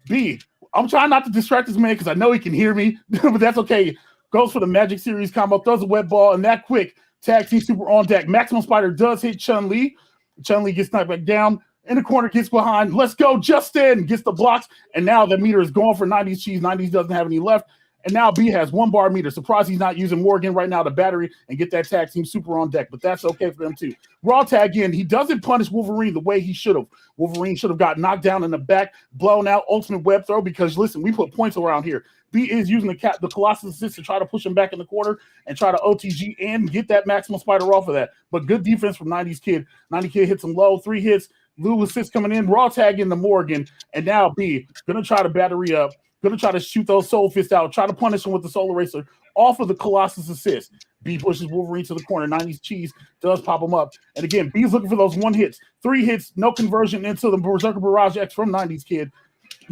B, I'm trying not to distract this man because I know he can hear me, but that's okay. Goes for the Magic Series combo, throws a web ball, and that quick tag team super on deck. Maximum Spider does hit Chun-Li. Chun-Li gets knocked back down. In the corner, gets behind. Let's go, Justin gets the blocks. And now the meter is going for 90s Cheese. 90s doesn't have any left. And now B has 1 bar meter. Surprised he's not using Morgan right now, the battery, and get that tag team super on deck. But that's okay for them too. Raw tag in. He doesn't punish Wolverine the way he should have. Wolverine should have got knocked down in the back, blown out, ultimate web throw, because listen, we put points around here. B is using the Colossus assist to try to push him back in the corner and try to OTG and get that maximum spider off of that. But good defense from 90s Kid. 90 Kid hits him low, 3 hits. Lou assist coming in, raw tag into Morgan, and now B gonna try to battery up. Gonna try to shoot those soul fists out, try to punish him with the soul eraser off of the Colossus assist. B pushes Wolverine to the corner. 90s Cheese does pop him up. And again, B's looking for those 1 hits. 3 hits, no conversion into the Berserker Barrage X from 90s Kid.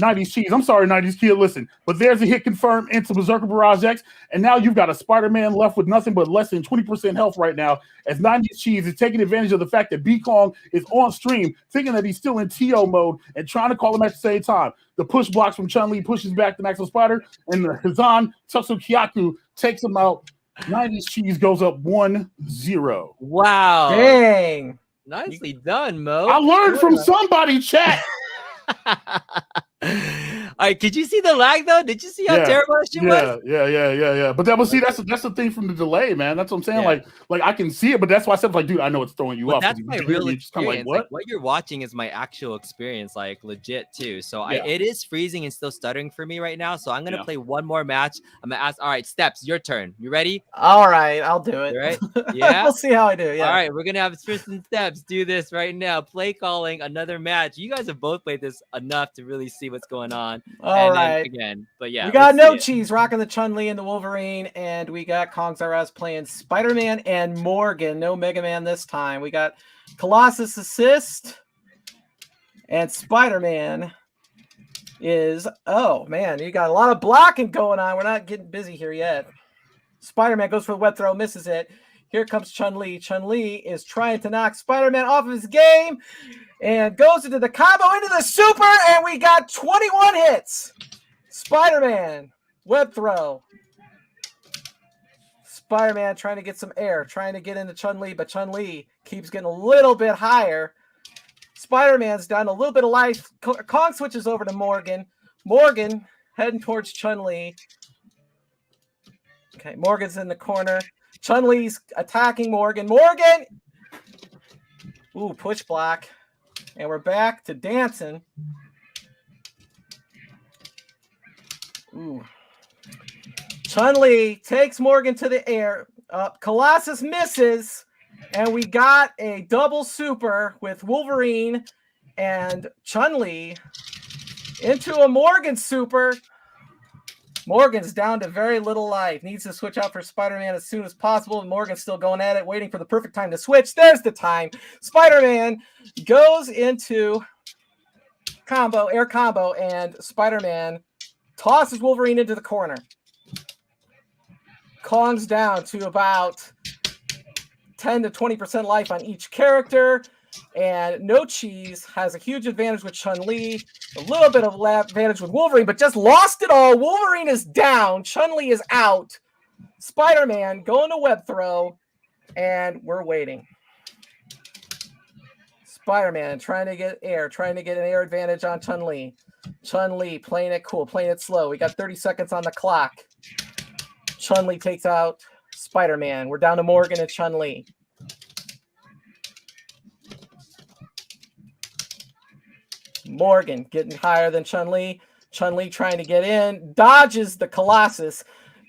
90s Cheese. I'm sorry, 90s Kid. Listen, but there's a hit confirmed into Berserker Barrage X. And now you've got a Spider-Man left with nothing but less than 20% health right now, as 90s Cheese is taking advantage of the fact that B Kong is on stream, thinking that he's still in TO mode and trying to call him at the same time. The push blocks from Chun-Li pushes back the Maximum Spider, and the Hazan Tsukyaku takes him out. 90s Cheese goes up 1-0. Wow. Dang. Nicely done, Mo. I learned from somebody, chat. All right, could you see the lag though? Did you see how terrible that shit was? Yeah. But that was that's the thing from the delay, man. That's what I'm saying. Yeah. Like I can see it, but that's why I said like, dude, I know it's throwing you But off. that's my real Just kind of like, experience. What you're watching is my actual experience, like legit too. So Yeah. it is freezing and still stuttering for me right now. So I'm gonna Yeah. play one more match. I'm gonna ask. All right, Steps, your turn. You ready? All right, I'll do it. You right? Yeah. We'll see how I do. Yeah. All right, we're gonna have Tristan Steps do this right now. Play calling another match. You guys have both played this enough to really see what's going on. All and right. then again, but yeah, We got let's see No it. Cheese rocking the Chun-Li and the Wolverine, and we got Kong's RS playing Spider-Man and Morgan. No Mega Man this time. We got Colossus assist, and Spider-Man is, oh man, you got a lot of blocking going on. We're not getting busy here yet. Spider-Man goes for the web throw, misses it. Here comes Chun-Li. Chun-Li is trying to knock Spider-Man off of his game and goes into the combo, into the super, and we got 21 hits. Spider-Man, web throw. Spider-Man trying to get some air, trying to get into Chun-Li, but Chun-Li keeps getting a little bit higher. Spider-Man's down a little bit of life. Kong switches over to Morgan. Morgan heading towards Chun-Li. Okay, Morgan's in the corner. Chun-Li's attacking Morgan. Morgan! Ooh, push block. And we're back to dancing. Ooh. Chun-Li takes Morgan to the air. Colossus misses. And we got a double super with Wolverine and Chun-Li into a Morgan super. Morgan's down to very little life. Needs to switch out for Spider-Man as soon as possible. Morgan's still going at it, waiting for the perfect time to switch. There's the time. Spider-Man goes into combo, air combo, and Spider-Man tosses Wolverine into the corner. Kong's down to about 10 to 20% life on each character. And No Cheese has a huge advantage with Chun-Li, a little bit of advantage with Wolverine, but just lost it all. Wolverine is down. Chun-Li is out. Spider-Man going to web throw, and we're waiting. Spider-Man trying to get an air advantage on Chun-Li. Chun-Li playing it cool, playing it slow. We got 30 seconds on the clock. Chun-Li takes out Spider-Man. We're down to Morgan and Chun-Li. Morgan getting higher than Chun-Li. Chun-Li trying to get in. Dodges the Colossus.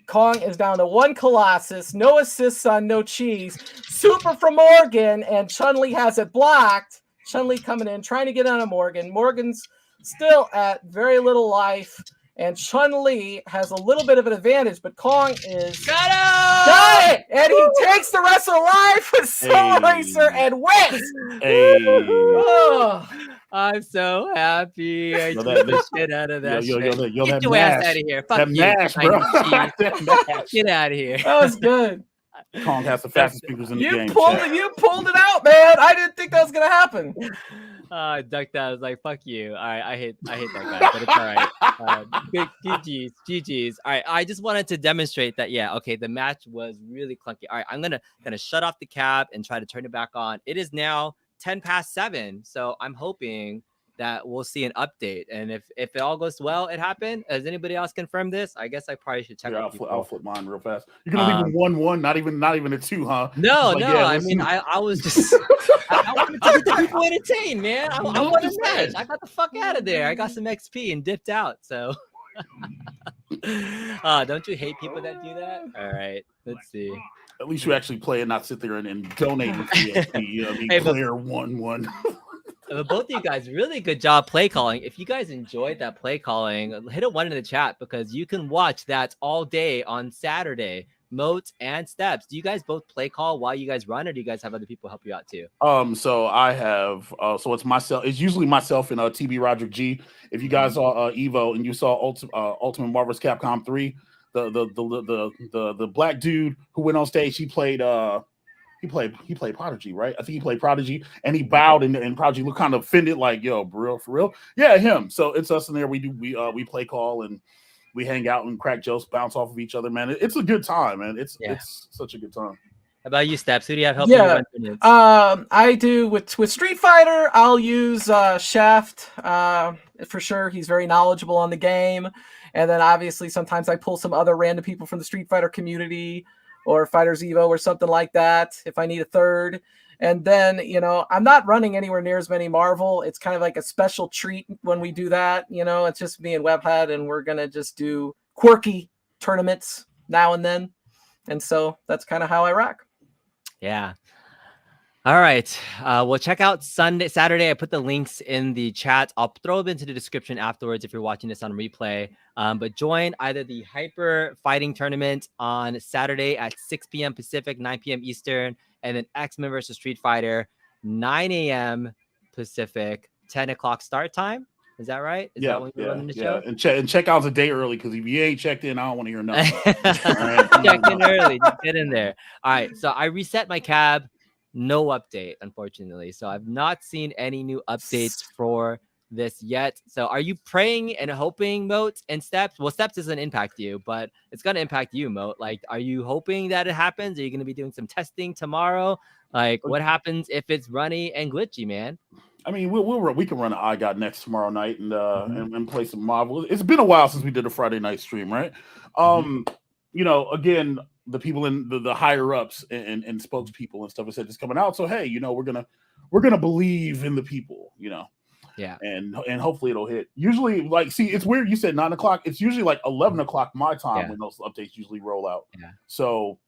Kong is down to 1 Colossus. No assists on No Cheese. Super from Morgan, and Chun-Li has it blocked. Chun-Li coming in, trying to get on a Morgan. Morgan's still at very little life, and Chun-Li has a little bit of an advantage, but Kong is... Got it! And he takes the rest of the life with Soul Racer and wins! Hey. Oh. I'm so happy. I took the shit out of that shit. Get Get your ass out of here. Fuck that you. mash, bro. That mash. Get out of here. That was good. Kong has the fastest speakers in the game. You pulled it out, man. I didn't think that was gonna happen. I ducked out. I was like, "Fuck you." All right, I hate that guy, but it's all right. GG's. All right, I just wanted to demonstrate that. Yeah, okay, the match was really clunky. All right, I'm gonna shut off the cab and try to turn it back on. It is now 7:10, so I'm hoping that we'll see an update. And if it all goes well, it happened. Has anybody else confirmed this? I guess I probably should check. I'll flip mine real fast. You're gonna leave it 1-1, not even a 2, huh? No. I mean, I was just I wanted to get the people entertained, man. I want to match. I got the fuck out of there. I got some XP and dipped out. So, don't you hate people that do that? All right, let's see. At least you actually play and not sit there and donate with PSP. You know, hey, player 1-1. Both of you guys, really good job play calling. If you guys enjoyed that play calling, hit a 1 in the chat because you can watch that all day on Saturday. Moat and Steps. Do you guys both play call while you guys run, or do you guys have other people help you out too? So I have so it's myself. It's usually myself and TB Roderick G. If you guys saw Evo and you saw Ultimate Marvel's Capcom 3, the black dude who went on stage, he played Prodigy, right? I think he played Prodigy, and he bowed, and Prodigy looked kind of offended, like, "Yo, for real? Yeah, him." So it's us in there. We play call and we hang out and crack jokes, bounce off of each other, man. It's a good time, man. It's such a good time. How about you, Steps? Who do you have helping you run minutes? I do with Street Fighter. I'll use Shaft for sure. He's very knowledgeable on the game, and then obviously sometimes I pull some other random people from the Street Fighter community or Fighters Evo or something like that if I need a third. And then, I'm not running anywhere near as many Marvel. It's kind of like a special treat when we do that. It's just me and Webhead, and we're going to just do quirky tournaments now and then. And so that's kind of how I rock. Yeah. All right. We'll check out Saturday. I put the links in the chat. I'll throw them into the description afterwards if you're watching this on replay. But join either the Hyper Fighting Tournament on Saturday at 6 p.m. Pacific, 9 p.m. Eastern, and then X-Men versus Street Fighter, 9 a.m. Pacific, 10 o'clock start time. Is that right? Is that when you're running the show? And check out the day early, because if you ain't checked in, I don't want to hear nothing. Right. Check in early. Just get in there. All right. So I reset my cab. No update, unfortunately. So I've not seen any new updates for this yet. So are you praying and hoping, Moat and Steps? Well, Steps doesn't impact you, but it's going to impact you, Moat. Like, are you hoping that it happens? Are you going to be doing some testing tomorrow? Like, what happens if it's runny and glitchy, man? I mean, we can run an I Got Next tomorrow night and play some Marvel. It's been a while since we did a Friday night stream, right? Again, the people in the higher ups and spokespeople and stuff have said it's coming out. So hey, we're gonna believe in the people, Yeah. And hopefully it'll hit. Usually, it's weird. You said 9 o'clock. It's usually like 11 o'clock my time when those updates usually roll out. Yeah. So,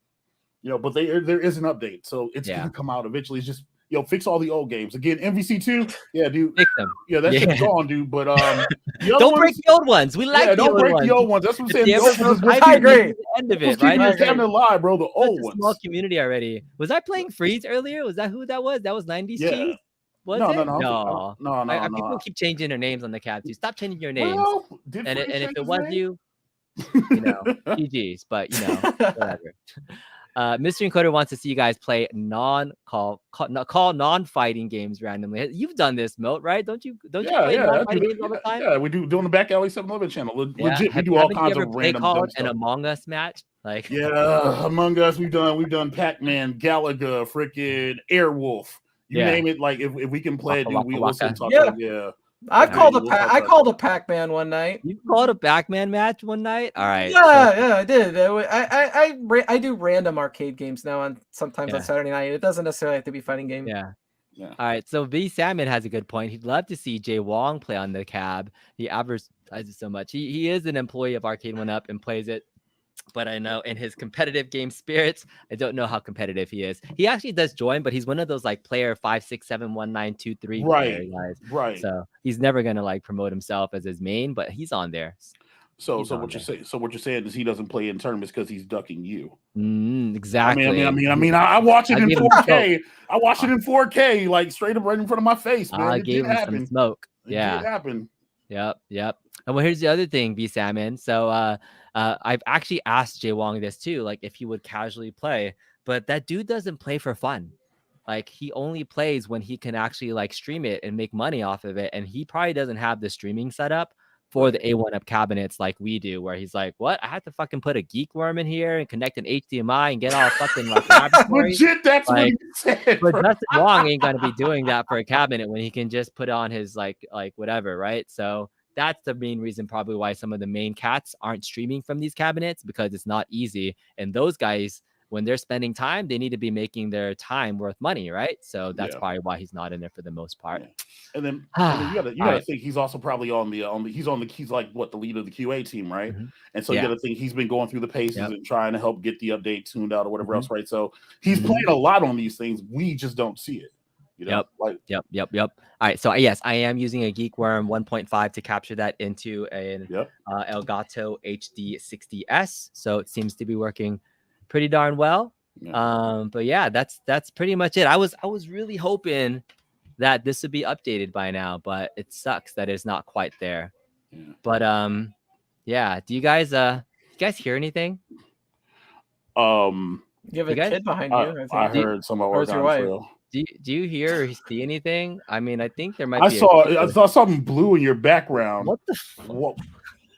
but there is an update. So it's gonna come out eventually. It's just fix all the old games. Again, MVC2, dude. Fix them. Yeah, that's just gone, dude. But don't break the old ones. We like don't break the old ones. That's what I'm saying. I agree. End of it, right? It's time to lie, bro. The old ones. Small community already. Was I playing Freeze earlier? Was that who that was? That was 90s Cheese? Was it? No. People keep changing their names on the cab too. Stop changing your names. Well, and if it was you, GG's. But whatever. Mr. Encoder wants to see you guys play non-fighting games randomly. You've done this, Moat, right? Don't you play non-fighting games all the time? Yeah, we do on the Back Alley 7-Eleven channel. Legit, we do all kinds of random stuff. An Among Us match? Among Us, we've done Pac-Man, Galaga, freaking Airwolf. You name it. Like if we can play it, dude, we'll talk about I Okay, called we'll talk about a Pac-Man one night. You called a Pac-Man match one night? All right. Yeah, I did. I do random arcade games now on sometimes on Yeah. Saturday night. It doesn't necessarily have to be fighting game. Yeah. Yeah. All right. So V Salmon has a good point. He'd love to see Jay Wong play on the cab. He advertises so much. He is an employee of Arcade1Up and plays it. But I know in his competitive game spirits, I don't know how competitive he is. He actually does join, but he's one of those like player 5671923 player guys. Right. So he's never gonna like promote himself as his main, but he's on there. So what you're saying is he doesn't play in tournaments because he's ducking you. Exactly. I watch it in 4K. I watch it in 4K, like straight up right in front of my face, man. I gave him some smoke. Yeah. It happened. Yep. And well, here's the other thing, B Salmon. So I've actually asked Jay Wong this too, like if he would casually play, but that dude doesn't play for fun. Like he only plays when he can actually like stream it and make money off of it. And he probably doesn't have the streaming setup for the A1Up cabinets like we do, where he's like, what? I have to fucking put a geek worm in here and connect an HDMI and get all fucking like legit, that's like, what he said. But Justin Wong ain't gonna be doing that for a cabinet when he can just put on his like whatever, right? So that's the main reason probably why some of the main cats aren't streaming from these cabinets, because it's not easy. And those guys, when they're spending time, they need to be making their time worth money, right? So that's probably why he's not in there for the most part. And then you gotta think he's also probably he's like what, the lead of the QA team, right? And so you gotta think he's been going through the paces and trying to help get the update tuned out or whatever else, right? So he's playing a lot on these things. We just don't see it. You know? Yep. All right. So yes, I am using a Geek Worm 1.5 to capture that into an Elgato HD 60S. So it seems to be working pretty darn well. But yeah, that's pretty much it. I was really hoping that this would be updated by now, but it sucks that it's not quite there. But yeah, do you guys hear anything? You have a kid behind you. I heard some of our wife. Do you hear or see anything? I mean, I think there might be. I saw something blue in your background. What the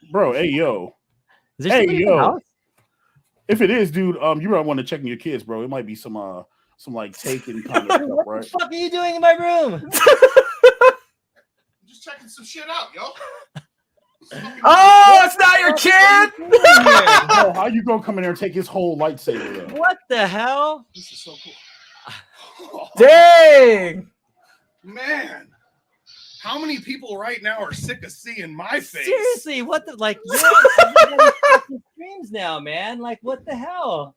bro? Hey yo. Is there somebody in the house? If it is, dude, you might want to check on your kids, bro. It might be some like taken kind of stuff, right? What the fuck are you doing in my room? I'm just checking some shit out, yo. Oh, it's not your kid. Oh, how you gonna come in there and take his whole lightsaber? Though? What the hell? This is so cool. Dang, man. How many people right now are sick of seeing my face? Seriously, what the you're fucking streams now, man. Like, what the hell?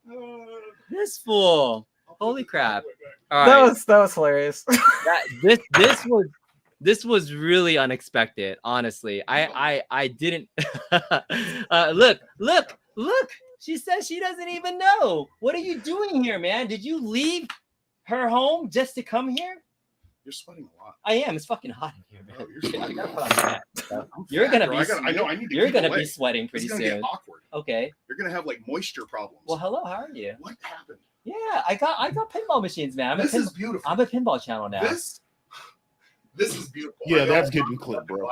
This fool. Holy crap. All right. That was hilarious. This was really unexpected, honestly. I didn't look. She says she doesn't even know. What are you doing here, man? Did you leave her home just to come here? You're sweating a lot. I am. It's fucking hot in here, man. Oh, you're sweating. You're gonna be. I know. I need to. You're gonna be sweating pretty soon. Get awkward. Okay. You're gonna have like moisture problems. Well, hello. How are you? What happened? Yeah, I got pinball machines, man. This is beautiful. I'm a pinball channel now. This is beautiful. Yeah, that's getting clipped, bro.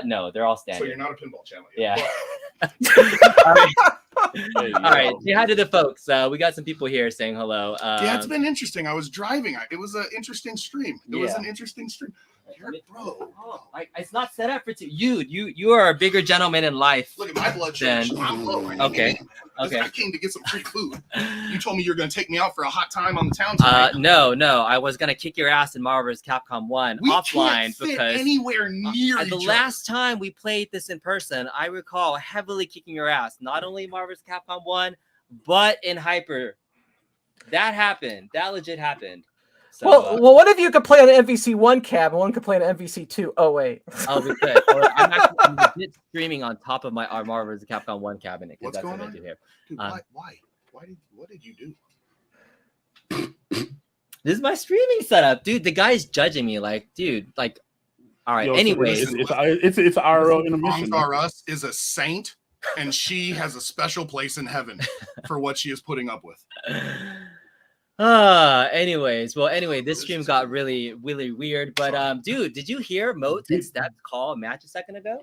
No, they're all standard. So you're not a pinball channel yet. Yeah. All right. Say hi to the folks. We got some people here saying hello. Yeah, it's been interesting. I was driving. It was an interesting stream. It was an interesting stream. Bro. It's not set up for two. You are a bigger gentleman in life. Look at my blood sugar. I'm low right now. Okay. I came to get some free food. You told me you were going to take me out for a hot time on the town tonight. No. I was going to kick your ass in Marvel's Capcom 1 offline because anywhere near the last time we played this in person, I recall heavily kicking your ass. Not only Marvel's Capcom 1, but in Hyper. That happened. That legit happened. So, well, what if you could play on an MVC1 cab and one could play on an MVC2? Oh, wait. Oh, we could. I'm legit streaming on top of my Marvel's Capcom 1 cabinet. What's going on? I do here. Dude, why? What did you do? This is my streaming setup, dude. The guy's judging me like, dude, like, all right. Anyways, it's IRL intermission. R Us is a saint, and she has a special place in heaven for what she is putting up with. Anyway, this stream got really weird, but dude, did you hear Moat and Steps call a match a second ago?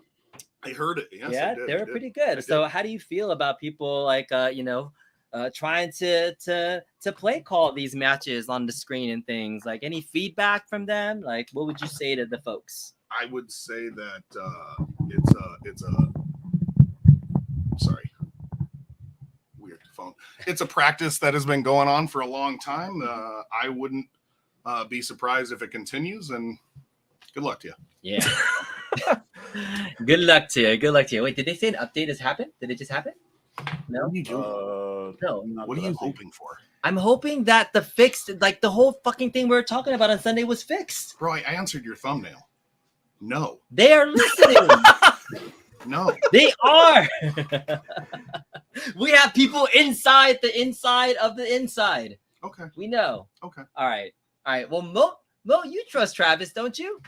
I heard it. Yes, yeah, they were pretty good. So how do you feel about people like trying to play call these matches on the screen and things? Like, any feedback from them? Like, what would you say to the folks? I would say that it's a sorry, weird phone. It's a practice that has been going on for a long time. I wouldn't be surprised if it continues, and good luck to you. Yeah. Good luck to you. Good luck to you. Wait, did they say an update has happened? Did it just happen? No. What are you doing? No. What are you hoping for? I'm hoping that the fixed, like the whole fucking thing we were talking about on Sunday was fixed. Bro, I answered your thumbnail. No. They are listening. No. They are. We have people inside the inside of the inside. Okay. We know. Okay. All right. Well, Mo, you trust Travis, don't you?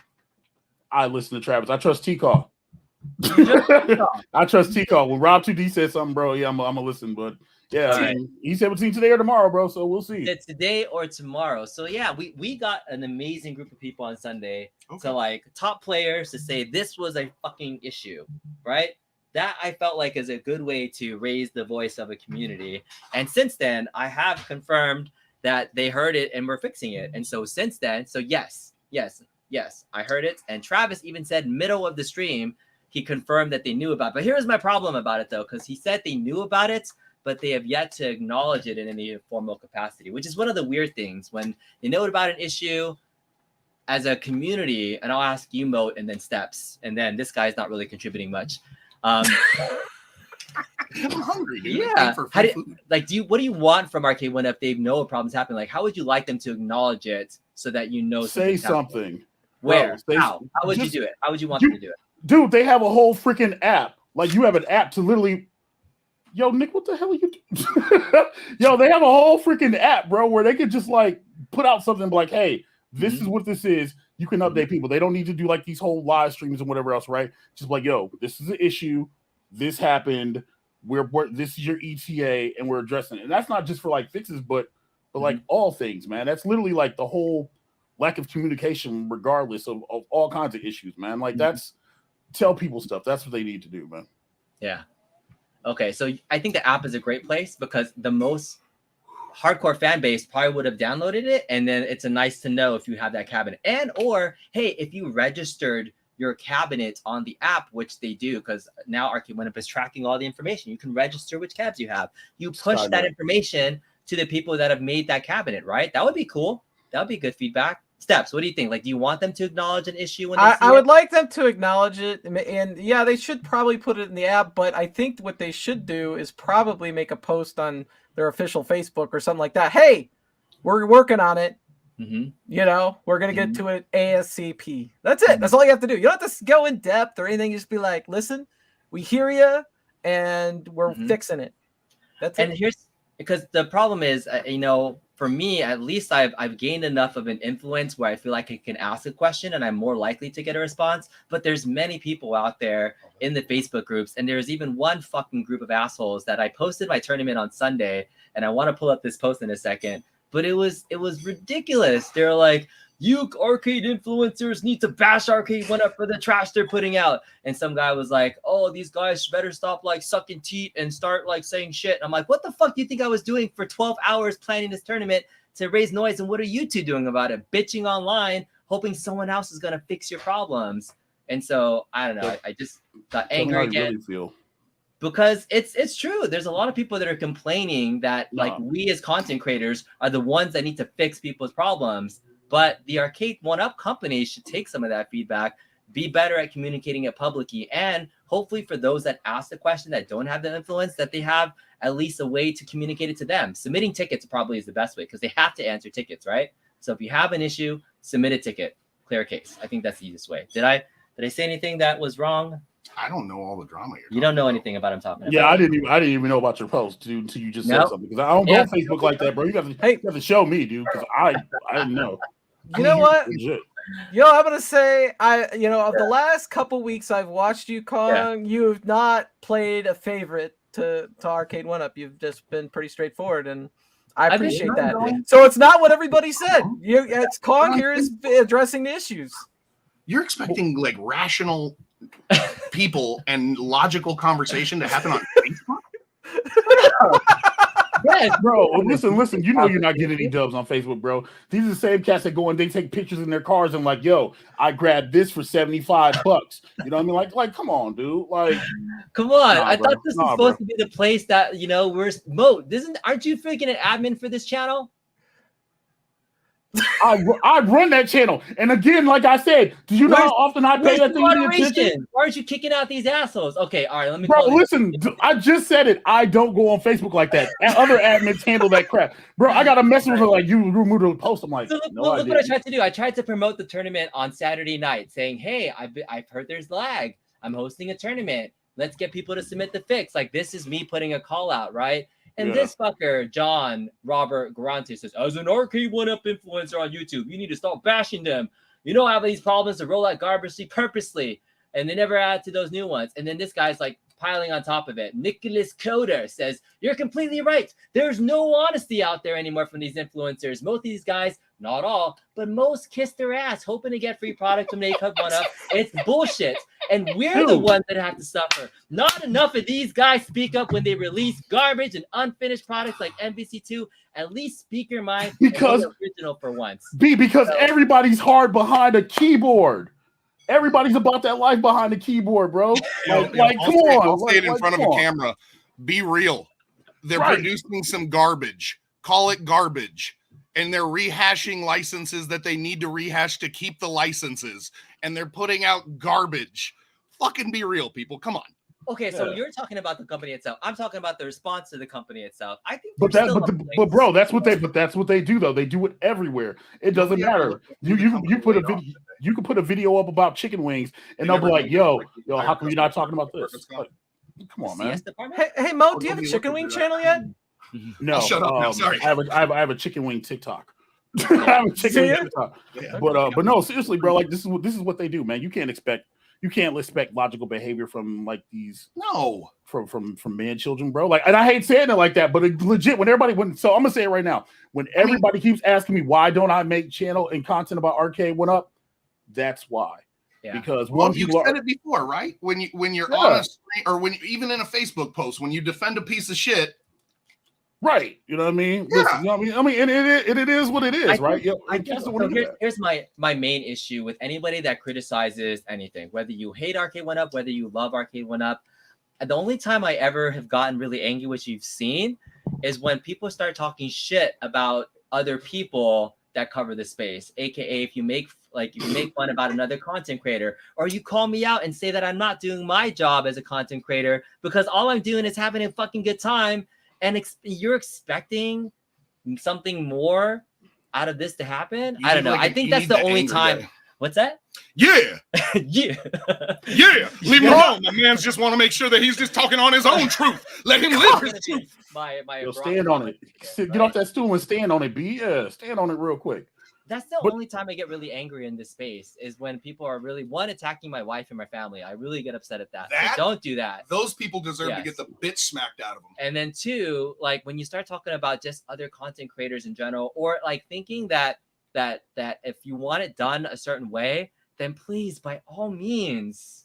I listen to Travis. I trust T-Call. I trust T-Call. When Rob 2D says something, bro, yeah, I'm gonna listen. But yeah, All right. he said between today or tomorrow, bro. So we'll see. It's today or tomorrow. So yeah, we got an amazing group of people on Sunday. Okay. So like top players to say this was a fucking issue, right? That I felt like is a good way to raise the voice of a community. And since then, I have confirmed that they heard it and we're fixing it. And so since then, so yes, I heard it. And Travis even said middle of the stream, he confirmed that they knew about it. But here's my problem about it though, because he said they knew about it, but they have yet to acknowledge it in any formal capacity, which is one of the weird things when they know about an issue as a community. And I'll ask you, Moat, and then Steps. And then this guy's not really contributing much. I'm hungry, dude. Yeah. For How food. what do you want from Arcade1Up if they know a problem's happening? Like, how would you like them to acknowledge it so that you know? Say something. Where? Bro, How would you do it? How would you want them to do it? Dude, they have a whole freaking app. Like you have an app to literally. Yo, Nick, what the hell are you doing? Yo, they have a whole freaking app, bro, where they could just like put out something like, hey, this is what this is. You can update people. They don't need to do like these whole live streams and whatever else, right? Just like, yo, this is an issue. This happened. We're this is your ETA, and we're addressing it. And that's not just for like fixes, but like all things, man. That's literally like the whole lack of communication, regardless of all kinds of issues, man. Like that's tell people stuff. That's what they need to do, man. Yeah. Okay, so I think the app is a great place because the most hardcore fan base probably would have downloaded it, and then it's a nice to know if you have that cabinet. And or hey, if you registered your cabinet on the app, which they do, because now Arcade1Up is tracking all the information. You can register which cabs you have. You push that information to the people that have made that cabinet, right? That would be cool. That would be good feedback. Steps, what do you think? Like, do you want them to acknowledge an issue when they see I would like them to acknowledge it, and yeah, they should probably put it in the app, but I think what they should do is probably make a post on their official Facebook or something like that. Hey, we're working on it. You know, we're going to get to it ASAP. That's it. That's all you have to do. You don't have to go in depth or anything. You just be like, listen, we hear you and we're fixing it. That's it. And here's because the problem is, you know, for me, at least I've gained enough of an influence where I feel like I can ask a question and I'm more likely to get a response. But there's many people out there in the Facebook groups. And there's even one fucking group of assholes that I posted my tournament on Sunday. And I want to pull up this post in a second. But it was ridiculous. They're like, you arcade influencers need to bash Arcade1Up for the trash they're putting out. And some guy was like, oh, these guys better stop like sucking teat and start like saying shit. And I'm like, what the fuck do you think I was doing for 12 hours planning this tournament to raise noise? And what are you two doing about it? Bitching online, hoping someone else is going to fix your problems. And so, I don't know. I just got angry again. Really feel. Because it's true. There's a lot of people that are complaining that like we as content creators are the ones that need to fix people's problems. But the Arcade1Up company should take some of that feedback, be better at communicating it publicly, and hopefully for those that ask the question that don't have the influence, that they have at least a way to communicate it to them. Submitting tickets probably is the best way because they have to answer tickets, right? So if you have an issue, submit a ticket, clear a case. I think that's the easiest way. Did I say anything that was wrong? I don't know all the drama You don't know anything about what I'm talking about. Yeah, I didn't even know about your post, dude, until you just said something. Because I don't go on Facebook like that, bro. You have to show me, dude, because I didn't know. You know what? Legit. Yo, I'm gonna say of the last couple weeks I've watched you, Kong, you've not played a favorite to Arcade1Up. You've just been pretty straightforward, and I appreciate that. So it's not what everybody said. It's Kong here is addressing the issues. You're expecting like rational people and logical conversation to happen on Facebook? Yes. Bro, listen. You know you're not getting any dubs on Facebook, bro. These are the same cats that go and they take pictures in their cars and like, yo, I grabbed this for $75. You know what I mean? Like, come on, dude. Like, come on. nah, I bro. thought this was supposed to be the place that we're aren't you freaking an admin for this channel? I run that channel, and again, like I said, do you know how often I pay that thing attention? Why aren't you kicking out these assholes? Okay, all right, let me. Bro, listen, I just said it. I don't go on Facebook like that. Other admins handle that crap, bro. I got a message with her like, you removed the post. I'm like, so look what I tried to do. I tried to promote the tournament on Saturday night, saying, "Hey, I've heard there's lag. I'm hosting a tournament. Let's get people to submit the fix." Like, this is me putting a call out, right? And this fucker, John Robert Garante, says, as an Arcade1Up influencer on YouTube, you need to stop bashing them. You don't have these problems to roll out garbage purposely. And they never add to those new ones. And then this guy's like piling on top of it. Nicholas Coder says, you're completely right. There's no honesty out there anymore from these influencers. Most of these guys, not all, but most kiss their ass hoping to get free product from Arcade1Up. It's bullshit. And we're the ones that have to suffer. Not enough of these guys speak up when they release garbage and unfinished products like MVC2. At least speak your mind because and be original for once. Because everybody's hard behind a keyboard. Everybody's about that life behind the keyboard, bro. Like, come on. I'll say it in front of a camera. Be real. They're producing some garbage. Call it garbage. And they're rehashing licenses that they need to rehash to keep the licenses. And they're putting out garbage. Fucking be real, people. Come on. Okay, so you're talking about the company itself. I'm talking about the response to the company itself. I think, but bro, that's what they do though. They do it everywhere. It doesn't matter. You put a video. You can put a video up about chicken wings, and they'll be like, "Yo, how come you're not talking about this?" Like, come on, man. Hey, Mo, do you have a chicken wing channel yet? No, shut up. No, sorry. I have a chicken wing TikTok. I have a chicken wing TikTok. Yeah. But no, seriously, bro. Like this is what they do, man. You can't expect logical behavior from like these from man children, bro. Like, and I hate saying it like that, but legit when so I'm gonna say it right now. When everybody keeps asking me why don't I make channel and content about Arcade1Up, that's why. Yeah. Because you've said it before, right? When you're on a screen, or even in a Facebook post, when you defend a piece of shit. Right, you know what I mean? Yeah. Listen, you know what I mean? And it is what it is, right? Here's my main issue with anybody that criticizes anything, whether you hate Arcade1Up, whether you love Arcade1Up. The only time I ever have gotten really angry, which you've seen, is when people start talking shit about other people that cover the space. AKA if you make fun about another content creator, or you call me out and say that I'm not doing my job as a content creator because all I'm doing is having a fucking good time. And you're expecting something more out of this to happen? I don't know. I think that's the only time. Guy. What's that? Yeah. Yeah. Leave him alone. The man's just want to make sure that he's just talking on his own truth. Let him live his truth. Stand on it. Get off that stool and stand on it, B. Yeah, stand on it real quick. That's the only time I get really angry in this space is when people are really attacking my wife and my family. I really get upset at that. So don't do that. Those people deserve to get the bitch smacked out of them. And then two, like when you start talking about just other content creators in general, or like thinking that if you want it done a certain way, then please, by all means,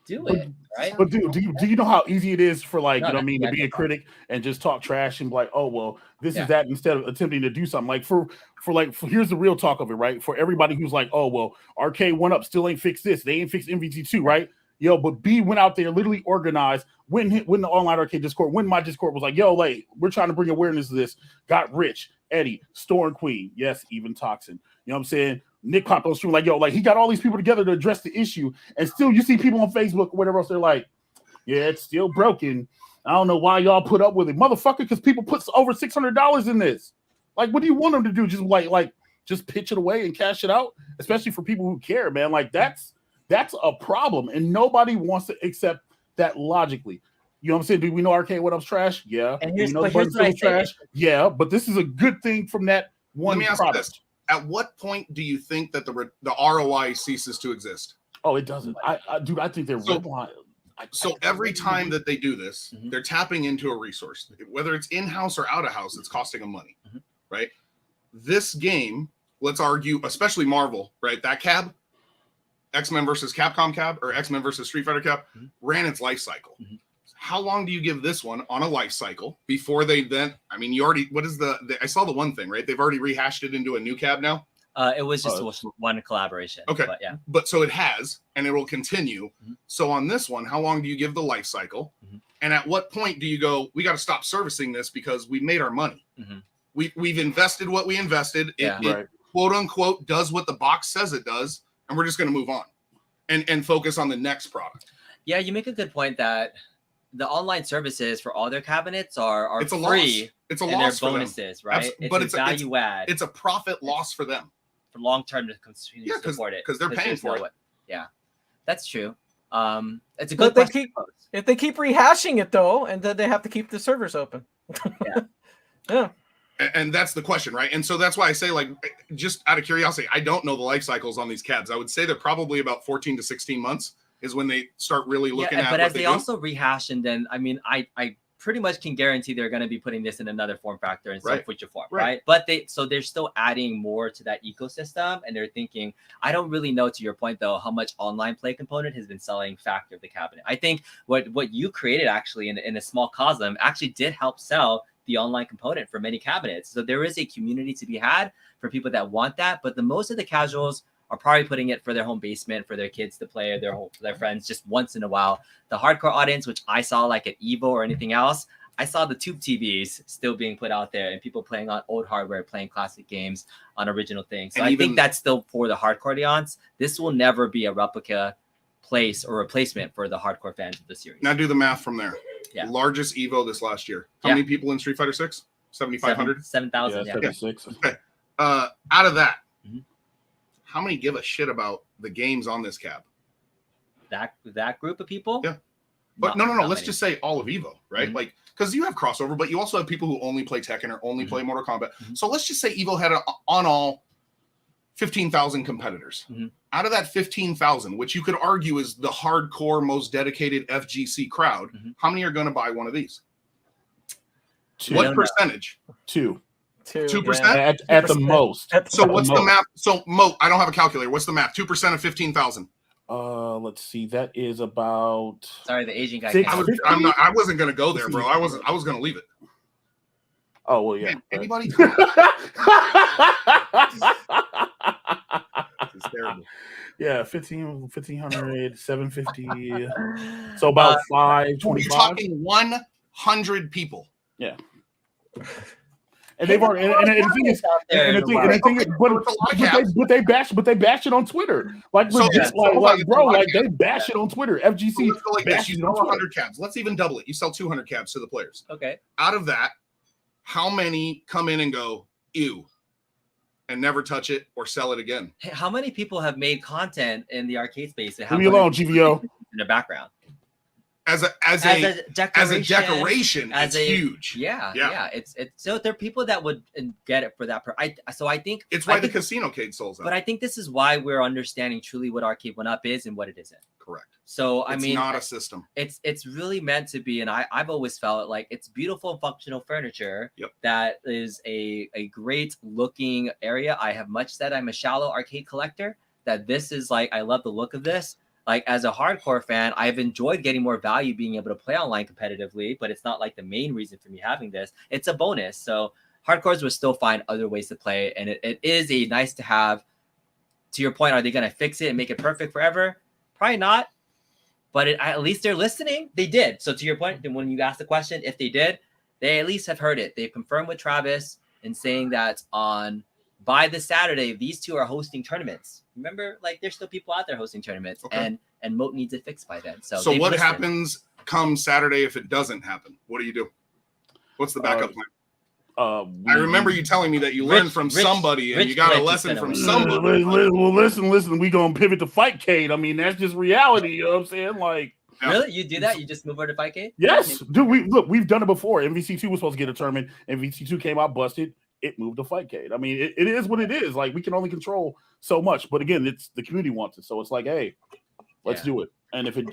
do it. Right? But do you know how easy it is for to be a critic and just talk trash and be like, oh well, this is that, instead of attempting to do something like for here's the real talk of it, right? For everybody who's like, oh well, Arcade1Up still ain't fixed this, they ain't fixed MVC2, right? Yo, but B went out there, literally organized, when the online arcade Discord, when my Discord was like, yo, like we're trying to bring awareness to this, got Rich, Eddie, Storm Queen, yes, even Toxin. You know what I'm saying? Nick popped on stream like, yo, like he got all these people together to address the issue, and still you see people on Facebook or whatever else, they're like, yeah, it's still broken. I don't know why y'all put up with it, motherfucker, because people put over $600 in this. Like, what do you want them to do? Just just pitch it away and cash it out, especially for people who care, man. Like that's a problem, and nobody wants to accept that logically. You know what I'm saying? Do we know Arcade1Up's trash? Yeah. And here's what I trash. Yeah, but this is a good thing from that one Let me product. Ask this. At what point do you think that the ROI ceases to exist? Oh, it doesn't. I think they're so every time that they do this, they're tapping into a resource, whether it's in-house or out-of-house, it's costing them money, right? This game, let's argue, especially Marvel, right? That cab, X-Men versus Capcom cab, or X-Men versus Street Fighter cab, ran its life cycle. how long do you give this one on a life cycle before they then? I mean, you already. What is I saw the one thing, right? They've already rehashed it into a new cab now. It was just one collaboration. Okay. But yeah. But so it has, and it will continue. Mhm. So on this one, how long do you give the life cycle? Mhm. And at what point do you go, we got to stop servicing this because we made our money. Mhm. We've invested what we invested. Yeah. It quote unquote does what the box says it does, and we're just going to move on and focus on the next product. Yeah, you make a good point that the online services for all their cabinets are It's a free. loss. It's a and loss they're for bonuses, them. right? But it's a value add. It's a profit loss for them. For long term to continue to support it because they're paying for it. Yeah, that's true. It's a But good they question. if they keep rehashing it though, and then they have to keep the servers open. Yeah. And that's the question, right? And so that's why I say, like, just out of curiosity, I don't know the life cycles on these cabs. I would say they're probably about 14 to 16 months is when they start really looking at. But what as they also rehash, and then I mean, I pretty much can guarantee they're going to be putting this in another form factor in some future form, right? But they're still adding more to that ecosystem, and they're thinking, I don't really know, to your point though, how much online play component has been selling factor of the cabinet. I think what you created actually in a small cosm actually did help sell the online component for many cabinets. So there is a community to be had for people that want that, but most of the casuals are probably putting it for their home basement, for their kids to play, or their friends just once in a while. The hardcore audience, which I saw like at Evo or anything else, I saw the tube TVs still being put out there and people playing on old hardware, playing classic games on original things. So I think that's still for the hardcore audience. This will never be a replica place or replacement for the hardcore fans of the series. Now do the math from there. Yeah. Largest Evo this last year. How many people in Street Fighter 6? 7,500? 7,000. Yeah. 76. Okay. Out of that, how many give a shit about the games on this cab? That group of people? Yeah. But no. Let's just say all of Evo, right? Like, because you have crossover, but you also have people who only play Tekken or only play Mortal Kombat. So let's just say Evo had on all 15,000 competitors. Out of that 15,000, which you could argue is the hardcore, most dedicated FGC crowd, how many are going to buy one of these? What percentage? 2%. 2%? At the most. So what's the math? So Mo, I don't have a calculator. What's the math? 2% of 15,000. Let's see. That is about. Sorry, the Asian guy. I wasn't going to go there, bro. I was going to leave it. Oh well, yeah. Man, anybody? This is terrible. Yeah, 1,500, 750. So about 525. You're talking 100 people. Yeah. And they've already, and the thing is, but they bash it on Twitter, like legit, they bash it on Twitter. FGC so let's go like this. You sell 100 Twitter. cabs. Let's even double it. You sell 200 cabs to the players. Okay. Out of that, how many come in and go ew, and never touch it or sell it again? Hey, how many people have made content in the arcade space that Leave me alone, GVO. in the background? As a decoration, it's huge. Yeah. It's so there are people that would get it for that. So I think it's why the casino cade sells out. But I think this is why we're understanding truly what Arcade1Up is and what it isn't. Correct. So it's not a system. It's really meant to be, and I've always felt like it's beautiful functional furniture. Yep. That is a great looking area. I have much said I'm a shallow arcade collector. That this is like I love the look of this. Like as a hardcore fan, I've enjoyed getting more value being able to play online competitively, but it's not like the main reason for me having this. It's a bonus. So hardcores will still find other ways to play, and it is a nice to have. To your point, are they going to fix it and make it perfect forever? Probably not. But at least they're listening. They did. So to your point, when you asked the question, if they did, they at least have heard it. They've confirmed with Travis in saying that by this Saturday, these two are hosting tournaments. Remember, like there's still people out there hosting tournaments, and Moat needs it fixed by then. So what happens come Saturday if it doesn't happen? What do you do? What's the backup plan? I remember you telling me that you learned from somebody and you got a lesson from somebody. Well, listen. We gonna pivot to Fightcade. I mean, that's just reality. You know what I'm saying? Like, really, you do that? You just move over to Fightcade? Yes, dude. We've done it before. MVC2 was supposed to get a tournament. MVC2 came out busted. It moved to Fightcade. I mean, it is what it is. Like we can only control so much. But again, it's the community wants it, so it's like, hey, let's do it. And if it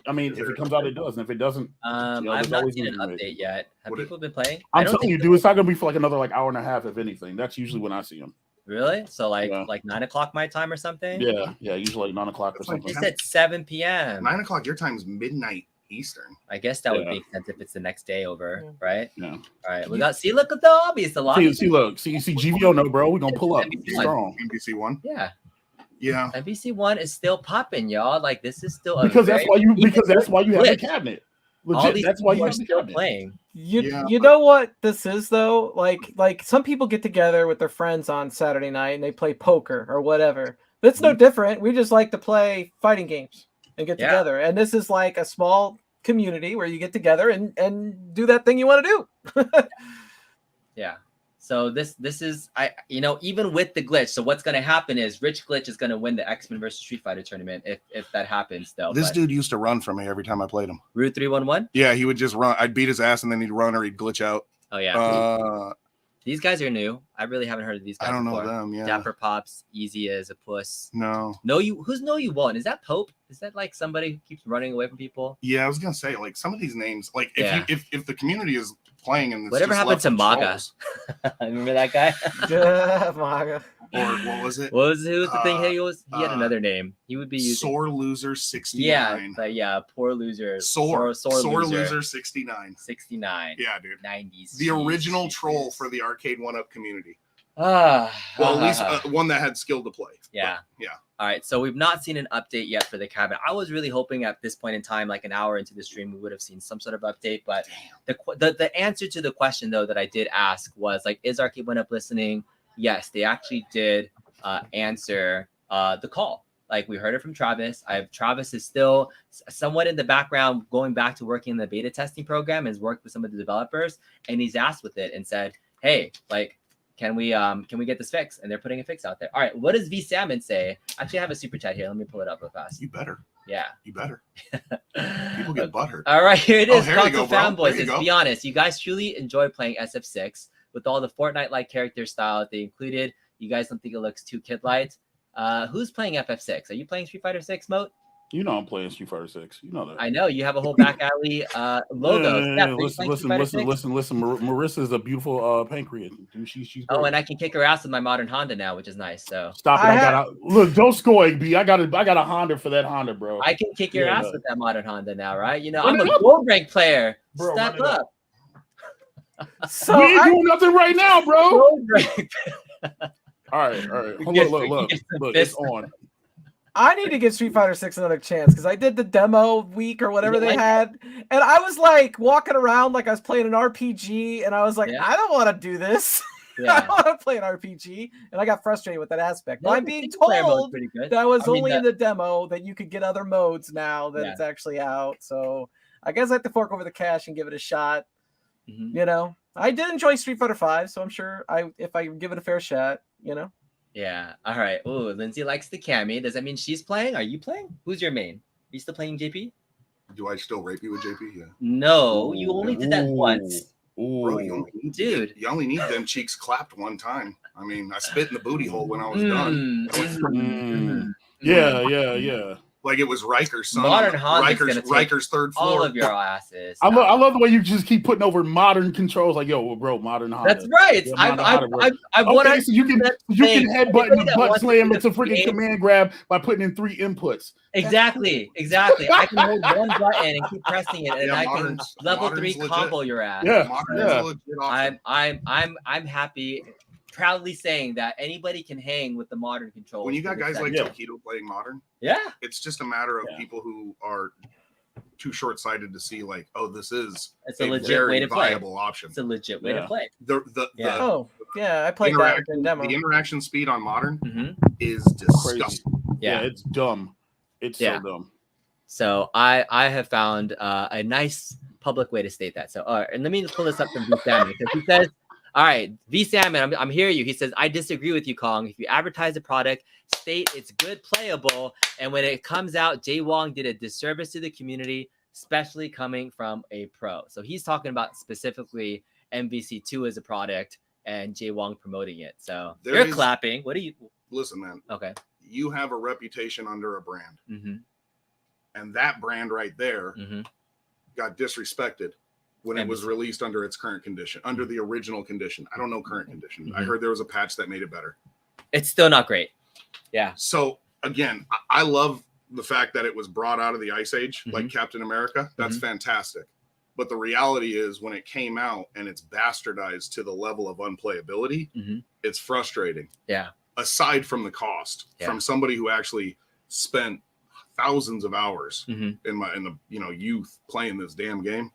comes out, it does. And if it doesn't, I've not seen an update yet. Have people been playing? I'm telling you, dude, it's not gonna be for like another hour and a half, if anything. That's usually when I see them. Really? So like 9 o'clock my time or something? Yeah, usually like 9 o'clock or something. It's at 7 p.m. 9 o'clock your time is midnight Eastern. I guess that would Yeah. make sense if it's the next day over, Yeah. right? Yeah. All right. We got. See, look at the obvious. The lobby. See, GVO, no, bro. We're gonna pull up NBC strong NBC One. Yeah. Yeah. NBC One is still popping, y'all. Like this is still a because that's very- why you have the glitch. cabinet. All Legit, these that's why you people are have the still cabinet. playing. You know what this is though? Like some people get together with their friends on Saturday night and they play poker or whatever. But it's no different. We just like to play fighting games and get together. And this is like a small community where you get together and do that thing you want to do. Yeah. So this is even with the glitch. So what's gonna happen is Rich Glitch is gonna win the X-Men versus Street Fighter tournament if that happens though. This dude used to run from me every time I played him. Route 311? Yeah, he would just run. I'd beat his ass and then he'd run or he'd glitch out. Oh yeah. These guys are new. I really haven't heard of these guys. I don't know before. them. Yeah. Dapper Pops, Easy as a Puss. No. Who's No You Won't? Is that Pope? Is that like somebody who keeps running away from people? Yeah, I was gonna say like some of these names, like if the community is playing and whatever happened to Maga? Remember that guy? Yeah, Maga. Or what was it? Who was the thing? He had another name. He would be using Sore Loser 69. Yeah, but yeah, poor loser. Sore loser. Loser 69. 69. Yeah, dude. 90s. The original troll for the Arcade1Up community. Ah. Well, at least one that had skill to play. Yeah. But, yeah. All right. So we've not seen an update yet for the cabinet. I was really hoping at this point in time, like an hour into the stream, we would have seen some sort of update. But the answer to the question though that I did ask was like, is Arcade1Up listening? Yes, they actually did answer the call. Like we heard it from Travis. Travis is still somewhat in the background, going back to working in the beta testing program, has worked with some of the developers, and he's asked with it and said, "Hey, like, can we get this fixed?" And they're putting a fix out there. All right, what does V Salmon say? Actually, I have a super chat here. Let me pull it up real fast. You better. Yeah. You better. People get butthurt. All right, here it is. Here you go, bro. Fanboys. There you go. Be honest, you guys truly enjoy playing SF6 with all the Fortnite-like character style that they included. You guys don't think it looks too kid-like? Who's playing FF6? Are you playing Street Fighter 6 mode? You know I'm playing Street Fighter 6. You know that. I know you have a whole back alley logo. Listen. Marissa is a beautiful pancreas. She's great. Oh, and I can kick her ass with my modern Honda now, which is nice. So stop it. Look, don't score, B. I got a Honda for that Honda, bro. I can kick your ass with that modern Honda now, right? You know, I'm a gold rank player. Bro, step up. So we ain't doing nothing right now, bro. Gold rank. All right. Look, it's on. I need to give Street Fighter 6 another chance because I did the demo week or whatever they had, and I was like walking around like I was playing an RPG, and I was like, I don't want to do this. I don't want to play an RPG, and I got frustrated with that aspect. But I'm being told that was only in the demo that you could get other modes now that it's actually out. So I guess I have to fork over the cash and give it a shot. You know, I did enjoy Street Fighter 5, so I'm sure if I give it a fair shot, you know. Yeah. All right. Oh, Lindsay likes the Cammy. Does that mean she's playing? Are you playing? Who's your main? Are you still playing JP? Do I still rape you with JP? Yeah. No, you only did that once. Bro, you only need them cheeks clapped one time. I mean, I spit in the booty hole when I was done. Yeah. Like it was Riker's son. Modern Honda's Riker's third floor. All of your asses. I love the way you just keep putting over modern controls. Like, yo, bro, modern Honda. That's right. I've okay, so you can headbutt and butt slam into freaking command grab by putting in 3 inputs. Exactly. I can hold one button and keep pressing it, and I can level 3 combo your ass. I'm happy. Proudly saying that anybody can hang with the modern controls. When you got guys like Tokido playing modern, it's just a matter of people who are too short-sighted to see like, oh, this is a legit way to viable play. option. It's a legit way to play. I played that in demo. The interaction speed on modern is disgusting. Yeah, it's dumb. It's so dumb. So I have found a nice public way to state that. So and let me pull this up from V Salmon because he says, all right, V Salmon, I'm hearing you. He says, I disagree with you, Kong. If you advertise a product, state it's good, playable, and when it comes out, Jay Wong did a disservice to the community, especially coming from a pro. So he's talking about specifically MVC2 as a product and Jay Wong promoting it. So you're clapping. What do you... Listen, man. Okay. You have a reputation under a brand. And that brand right there got disrespected when it was released under its current condition, under the original condition. I don't know current condition. I heard there was a patch that made it better. It's still not great. Yeah. So again, I love the fact that it was brought out of the Ice Age, like Captain America, that's fantastic. But the reality is when it came out and it's bastardized to the level of unplayability, it's frustrating. Yeah. Aside from the cost, from somebody who actually spent thousands of hours in the youth playing this damn game.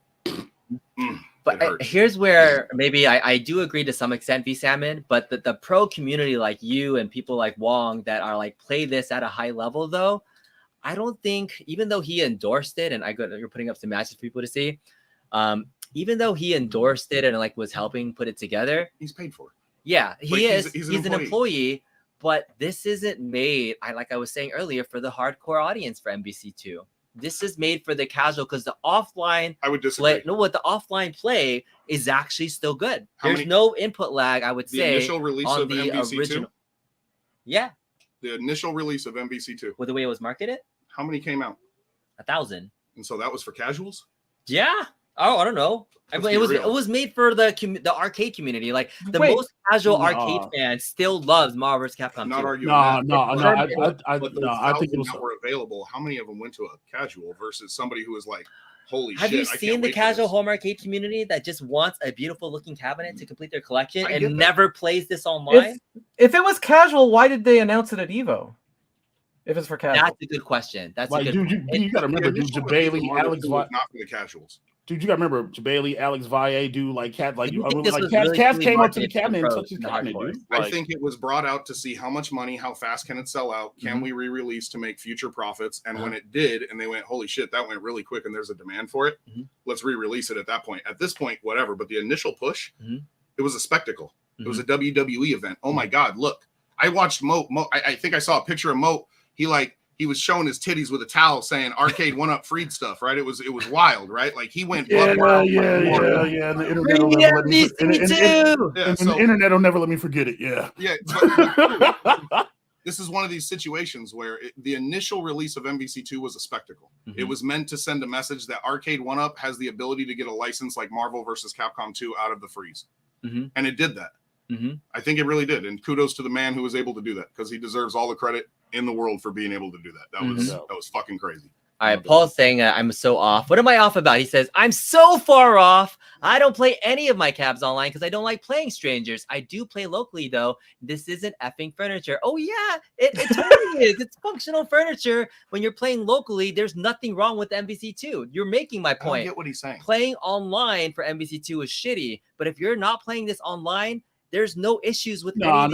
But here's where maybe I do agree to some extent, V Salmon, but the pro community like you and people like Wong that are like play this at a high level though, I don't think, even though he endorsed it, and you're putting up some matches for people to see, even though he endorsed it and like was helping put it together, he's paid for it. Yeah, he's an employee, but this isn't made, like I was saying earlier, for the hardcore audience for MVC2. This is made for the casual because the offline I would disagree. The offline play is actually still good. There's no input lag, I would say. The initial release of the MVC2? original. Yeah. The initial release of MVC2. With the way it was marketed? How many came out? 1,000. And so that was for casuals? Yeah. Oh, I don't know. It was made for the arcade community. Like the most casual arcade fan still loves Marvel vs. Capcom 2. Not arguing I think it was were available. How many of them went to a casual versus somebody who was like, holy Have shit. you seen the casual home arcade community that just wants a beautiful looking cabinet to complete their collection and never plays this online? If it was casual, why did they announce it at Evo? If it's for casual, that's a good question. That's like, a good you got to remember, dude, Jabali, Alex, not for the casuals. Dude, you got to remember, Jabali, Alex Valle, dude, like Cat, like you, really Cavs came up to the cabinet and touched his cabinet, dude. I think it was brought out to see how much money, how fast can it sell out, can we re-release to make future profits, and when it did, and they went, holy shit, that went really quick, and there's a demand for it. Let's re-release it at that point. At this point, whatever. But the initial push, it was a spectacle. It was a WWE event. Oh my God, look! I watched Moat. I think I saw a picture of Moat. He was showing his titties with a towel saying Arcade1Up freed stuff, right? It was wild, right? Like he went yeah. And the internet will never let me the internet will never let me forget it. Yeah. This is one of these situations where the initial release of MVC2 was a spectacle. It was meant to send a message that Arcade1Up has the ability to get a license like Marvel vs. Capcom 2 out of the freeze. And it did that. I think it really did. And kudos to the man who was able to do that because he deserves all the credit in the world for being able to do that. That was fucking crazy. All right, Paul's saying I'm so off. What am I off about? He says, I'm so far off. I don't play any of my cabs online because I don't like playing strangers. I do play locally, though. This isn't effing furniture. Oh, yeah, it totally is. It's functional furniture. When you're playing locally, there's nothing wrong with MVC2. You're making my point. I get what he's saying. Playing online for MVC2 is shitty. But if you're not playing this online, there's no issues with No.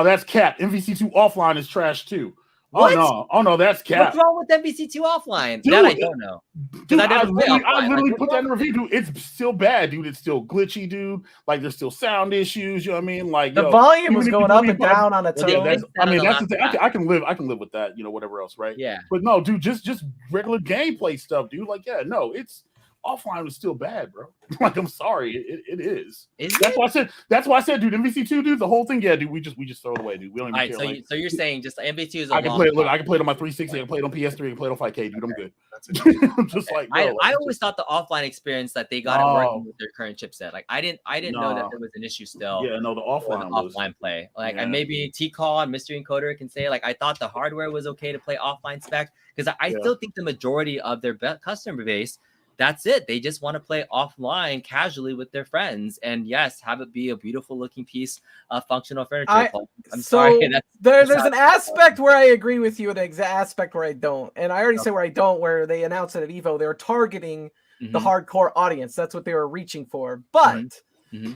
That's cap. MVC2 offline is trash too. What? Oh no, that's cap. What's wrong with MVC2 offline? Dude, that I don't know. Dude, I literally put that in the review, dude. It's still bad, dude. It's still glitchy, dude. Like there's still sound issues. You know what I mean? Like the volume was going up and down on its own. That's the thing. I can live with that. You know, whatever else, right? Yeah. But no, dude, just regular gameplay stuff, dude. Like, yeah, no, it's. Offline was still bad, bro. Like, I'm sorry, it is. That's why I said, dude, MVC2, dude, the whole thing, yeah, dude, we just throw it away, dude. We don't even care. So you're saying just MVC2 is I can play it. Look, I can play it on my 360. I can play it on PS3. I can play it on 5K, dude. I'm good. That's it. I'm just like, bro, I always thought the offline experience that they got it working with their current chipset. Like I didn't know that there was an issue still. Yeah, no, the offline play. Like maybe T-Call and Mystery Encoder can say like I thought the hardware was okay to play offline spec because I still think the majority of their customer base. That's it. They just want to play offline casually with their friends. And yes, have it be a beautiful looking piece of functional furniture. I'm sorry. There's an aspect where I agree with you and an aspect where I don't. And I already said where I don't, where they announced it at Evo. They're targeting the hardcore audience. That's what they were reaching for. But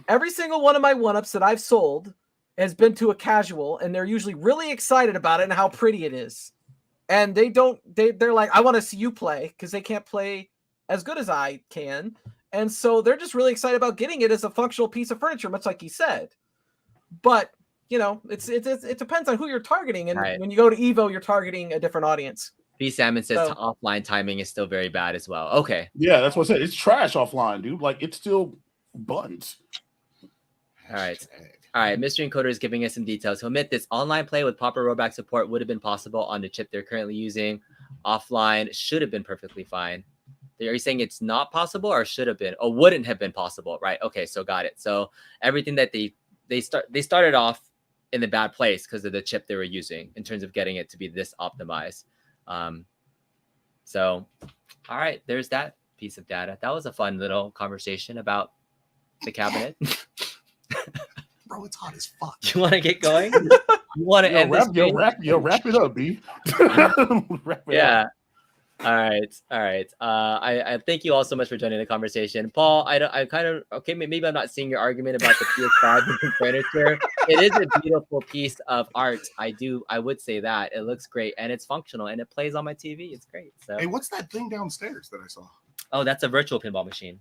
every single one of my one-ups that I've sold has been to a casual, and they're usually really excited about it and how pretty it is. And they're like, I want to see you play because they can't play as good as I can, and so they're just really excited about getting it as a functional piece of furniture, much like he said. But you know, it depends on who you're targeting, and when you go to Evo, you're targeting a different audience. B. Salmon says offline timing is still very bad as well. Okay, yeah, that's what I said. It's trash offline, dude. Like it's still buttons. All right. Mystery Encoder is giving us some details. He'll admit this online play with proper rollback support would have been possible on the chip they're currently using. Offline should have been perfectly fine. Are you saying it's not possible or should have been or wouldn't have been possible? Right. Okay. So got it. So everything that they started off in the bad place because of the chip they were using in terms of getting it to be this optimized. So, all right, there's that piece of data. That was a fun little conversation about the cabinet. Bro, it's hot as fuck. You want to get going? You want to end this? Wrap it up, B. Wrap it Yeah. up. All right. I thank you all so much for joining the conversation, Paul. Maybe I'm not seeing your argument about the PS5 and furniture. It is a beautiful piece of art. I would say that it looks great and it's functional and it plays on my TV. It's great. So, hey, what's that thing downstairs that I saw? oh, that's a virtual pinball machine.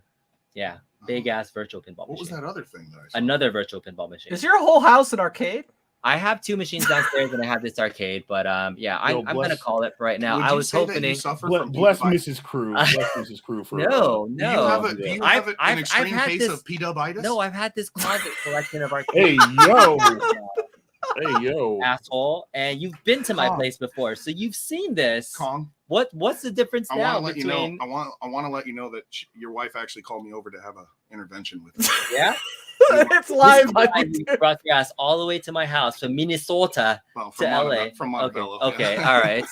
Yeah, big ass virtual pinball machine. What was that other thing that I saw? Another virtual pinball machine. Is your whole house an arcade? I have 2 machines downstairs and I have this arcade, but yeah, I'm gonna call it for right now. Would I you was say that hoping. you suffer from Bless P-Vite? Mrs. Crew. Bless Mrs. Crew for No. Do you have an I've extreme had case this- of P-dubitis? No, I've had this closet collection of arcades. Hey yo. Asshole, and you've been to my Kong. place before, so you've seen this. Kong. What's the difference I now want to let between? you know. I want to let you know that your wife actually called me over to have an intervention with me. Yeah, It's live on I YouTube. brought your ass all the way to my house from Minnesota Well, to LA. From Okay, Montebello. okay, yeah. all right.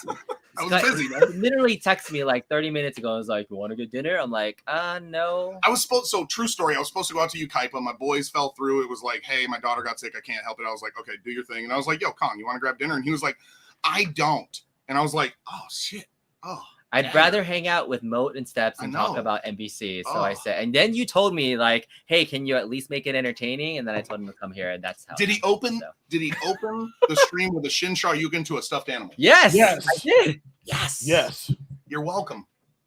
I was Guy- busy, man. Literally texted me like 30 minutes ago. I was like, "You want to get dinner?" I'm like, no. I was supposed. So true story. I was supposed to go out to Ukaipa. My boys fell through. It was like, hey, my daughter got sick. I can't help it. I was like, okay, do your thing. And I was like, yo, Kong, you want to grab dinner? And he was like, I don't. And I was like, oh shit. Oh. I'd damn. rather hang out with Moat and Steps and I talk know. about NBC. So Oh. I said, and then you told me like, "Hey, can you at least make it entertaining?" And then I told him to come here, and that's how. Did he it happened, open? so. Did he open the stream with a Shin Shoryuken to a stuffed animal? Yes, Yes. I did. Yes, Yes. You're welcome.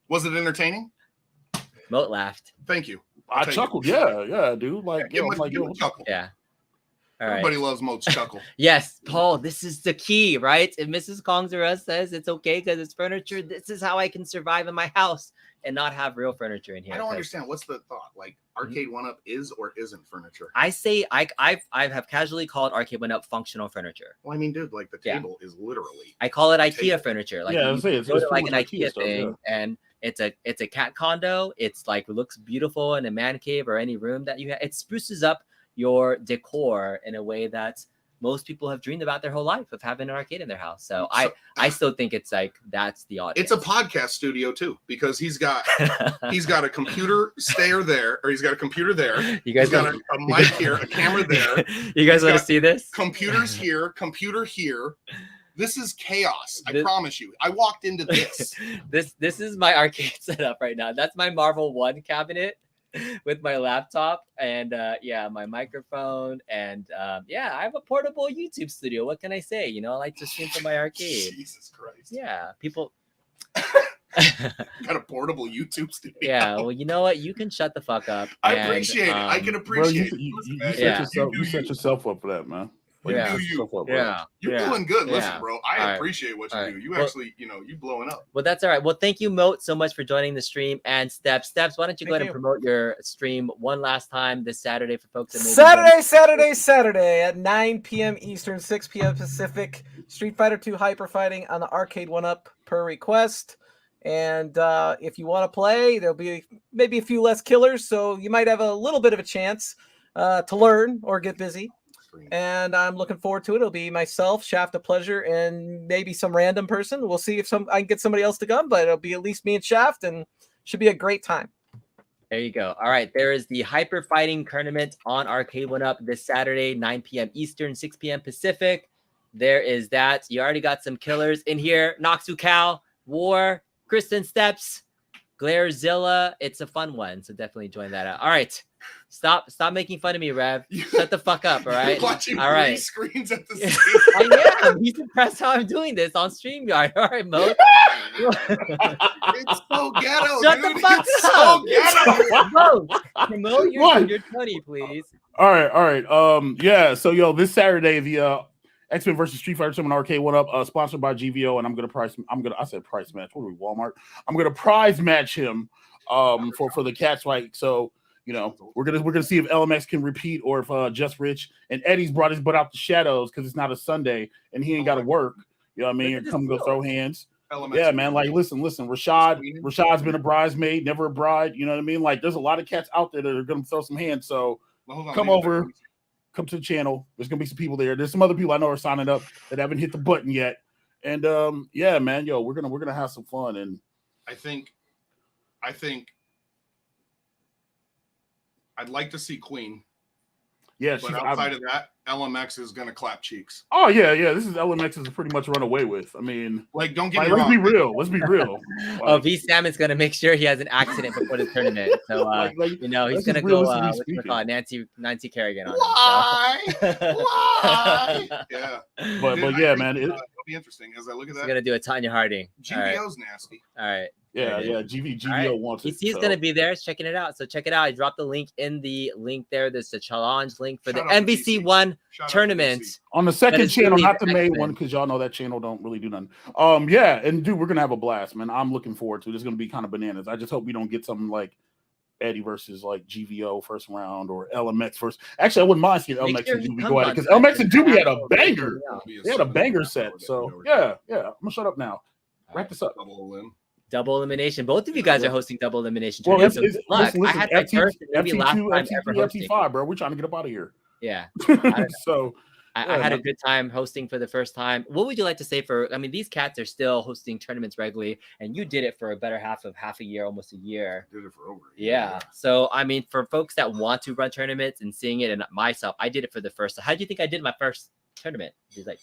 Was it entertaining? Moat laughed. Thank you. I chuckled. Yeah, dude. Like, Give yo, him I'm like, give him yo, a chuckle. Yeah. All right. Everybody loves Moat's chuckle. Yes, Paul, this is the key, right? If Mrs. Kongzera says it's okay because it's furniture, this is how I can survive in my house and not have real furniture in here. I don't 'cause understand. What's the thought? Like Arcade1Up is or isn't furniture? I say I have casually called Arcade1Up functional furniture. Well, I mean, dude, like the Yeah. table is literally. I call it IKEA Table. furniture. Like Yeah, I you was saying, it's go to like pretty an much IKEA IKEA stuff, thing, and it's a cat condo. It's like looks beautiful in a man cave or any room that you have. It spruces up your decor in a way that most people have dreamed about their whole life of having an arcade in their house. So I still think it's like that's the audience. It's a podcast studio too, because he's got a computer stair there, or he's got a computer there. You guys He's got wanna- a mic here, a camera there. You guys want to got see this? Computers here, computer here. This is chaos. I This- promise you. I walked into this. This is my arcade setup right now. That's my Marvel 1 cabinet with my laptop and my microphone and I have a portable YouTube studio. What can I say? You know, I like to stream from my arcade. Jesus Christ. Yeah, people. Got a portable YouTube studio. Yeah, well, you know what? You can shut the fuck up. I and, appreciate it. I can um, bro, you, appreciate it. you, Listen, you, man, set Yeah. yourself, you set yourself up for that, man. Like, Yeah. you set yourself up, bro. Yeah, You're yeah. doing good. Listen, yeah. bro. I All right. appreciate what you All do. right. You Well- actually, you blowing up. Well, that's all right. Well, thank you, Moat, so much for joining the stream. And Steps, why don't you go Thank ahead and you. promote your stream one last time this Saturday for folks that maybe Saturday at 9 p.m. Eastern, 6 p.m. Pacific. Street Fighter 2 Hyper Fighting on the Arcade1Up per request. And if you want to play, there'll be maybe a few less killers, so you might have a little bit of a chance to learn or get busy. And I'm looking forward to it. It'll be myself, Shaft of Pleasure, and maybe some random person. We'll see if I can get somebody else to come, but it'll be at least me and Shaft, and should be a great time. There you go. All right. There is the Hyper Fighting Tournament on Arcade1Up this Saturday, 9 p.m. Eastern, 6 p.m. Pacific. There is that. You already got some killers in here. Noxu Cal, War, Kristen Steps, Glarezilla. It's a fun one, so definitely join that out. All right. Stop making fun of me, Rev. Shut the fuck up, all right? You're watching all three right. screens at the Yeah. same I am. He's impressed how I'm doing this on StreamYard. All right, Mo. It's so ghetto, Shut dude. the fuck It's up. so ghetto. Mo, promote What? your Tony, please. All right. Yeah. So, this Saturday, the X-Men versus Street Fighter Tournament Arcade1Up, sponsored by GVO, and I said price match. What are we, Walmart? I'm gonna prize match him for the cat's fight. So, we're gonna see if LMX can repeat or if Just Rich and Eddie's brought his butt out the shadows because it's not a Sunday and he ain't got to work. You know what I mean? Look at Come this go deal. throw hands. LMX. Yeah, man. Like, listen. Rashad's been a bridesmaid, never a bride. You know what I mean? Like, there's a lot of cats out there that are gonna throw some hands. So Well, hold on, come let me- over. come to the channel. There's gonna be some people there. There's some other people I know are signing up that haven't hit the button yet. And yeah, man, yo, we're gonna have some fun. And I think I'd like to see Queen. Yeah, but outside of that, LMX is gonna clap cheeks. Oh yeah. This is LMX is pretty much run away with. I mean, like, don't get me let's wrong. Be real. Let's be real. Oh, V Salmon's gonna make sure he has an accident before the tournament. So you know, he's gonna go Nancy Kerrigan on Why? him. So. Why? Yeah. But yeah, man, it'll be interesting as I look at that. He's gonna do a Tanya Harding. GVO's nasty. All right. Yeah. GVO wants it. He's gonna be there checking it out. So check it out. I dropped the link in the link there. There's a challenge link for the MVC1 tournament on the second channel, not the main one, because y'all know that channel don't really do nothing. Yeah, and dude, we're gonna have a blast, man. I'm looking forward to it. It's gonna be kind of bananas. I just hope we don't get something like Eddie versus like GVO first round or LMX first. Actually, I wouldn't mind seeing LMX and Doobie go at it because LMX and Doobie had a banger. They had a banger set. So yeah. I'm gonna shut up now. Wrap this up. Double elimination. Both of you guys are hosting double elimination. Well, listen, I had my first maybe last time ever hosting. FT5, bro. We're trying to get up out of here. Yeah. So I had a good time hosting for the first time. What would you like to say for? I mean, these cats are still hosting tournaments regularly, and you did it for a better half a year, almost a year. Did it for over a year. Yeah. So I mean, for folks that want to run tournaments and seeing it, and myself, I did it for the first. How do you think I did my first tournament? He's like,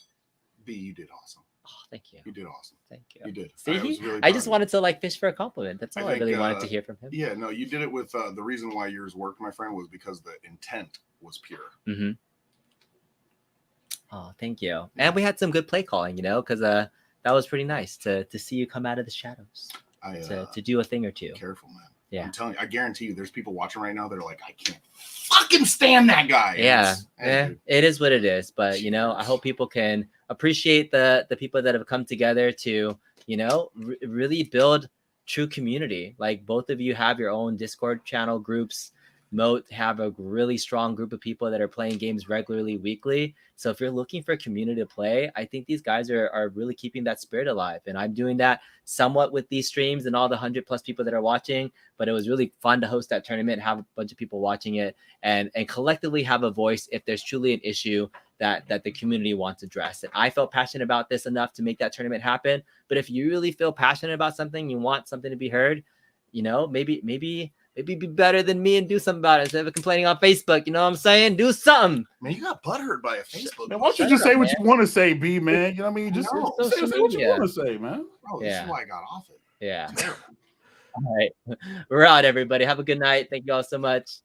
B, you did awesome. Oh, thank you. You did awesome. Thank you. You did. See, I just wanted to like fish for a compliment. That's all I really wanted to hear from him. Yeah, no, you did it with the reason why yours worked, my friend, was because the intent was pure. Mm-hmm. Oh, thank you. And we had some good play calling, you know, because that was pretty nice to see you come out of the shadows to do a thing or two. Careful, man. Yeah, I'm telling you, I guarantee you, there's people watching right now that are like, I can't fucking stand that guy. Yeah, it is what it is. But you know, I hope people can appreciate the people that have come together to, you know, really build true community. Like both of you have your own Discord channel groups. Moat have a really strong group of people that are playing games regularly, weekly. So if you're looking for a community to play, I think these guys are really keeping that spirit alive. And I'm doing that somewhat with these streams and all the 100+ people that are watching. But it was really fun to host that tournament, have a bunch of people watching it, and collectively have a voice if there's truly an issue that the community wants addressed. And I felt passionate about this enough to make that tournament happen. But if you really feel passionate about something, you want something to be heard, you know, maybe be better than me and do something about it instead of complaining on Facebook. You know what I'm saying? Do something. Man, you got butthurt by a Facebook. Man, why don't you just say what you want to say, B, man? You know what I mean? Just say what you want to say, man. Bro, this is why I got off it. Yeah. All right. We're out, everybody. Have a good night. Thank you all so much.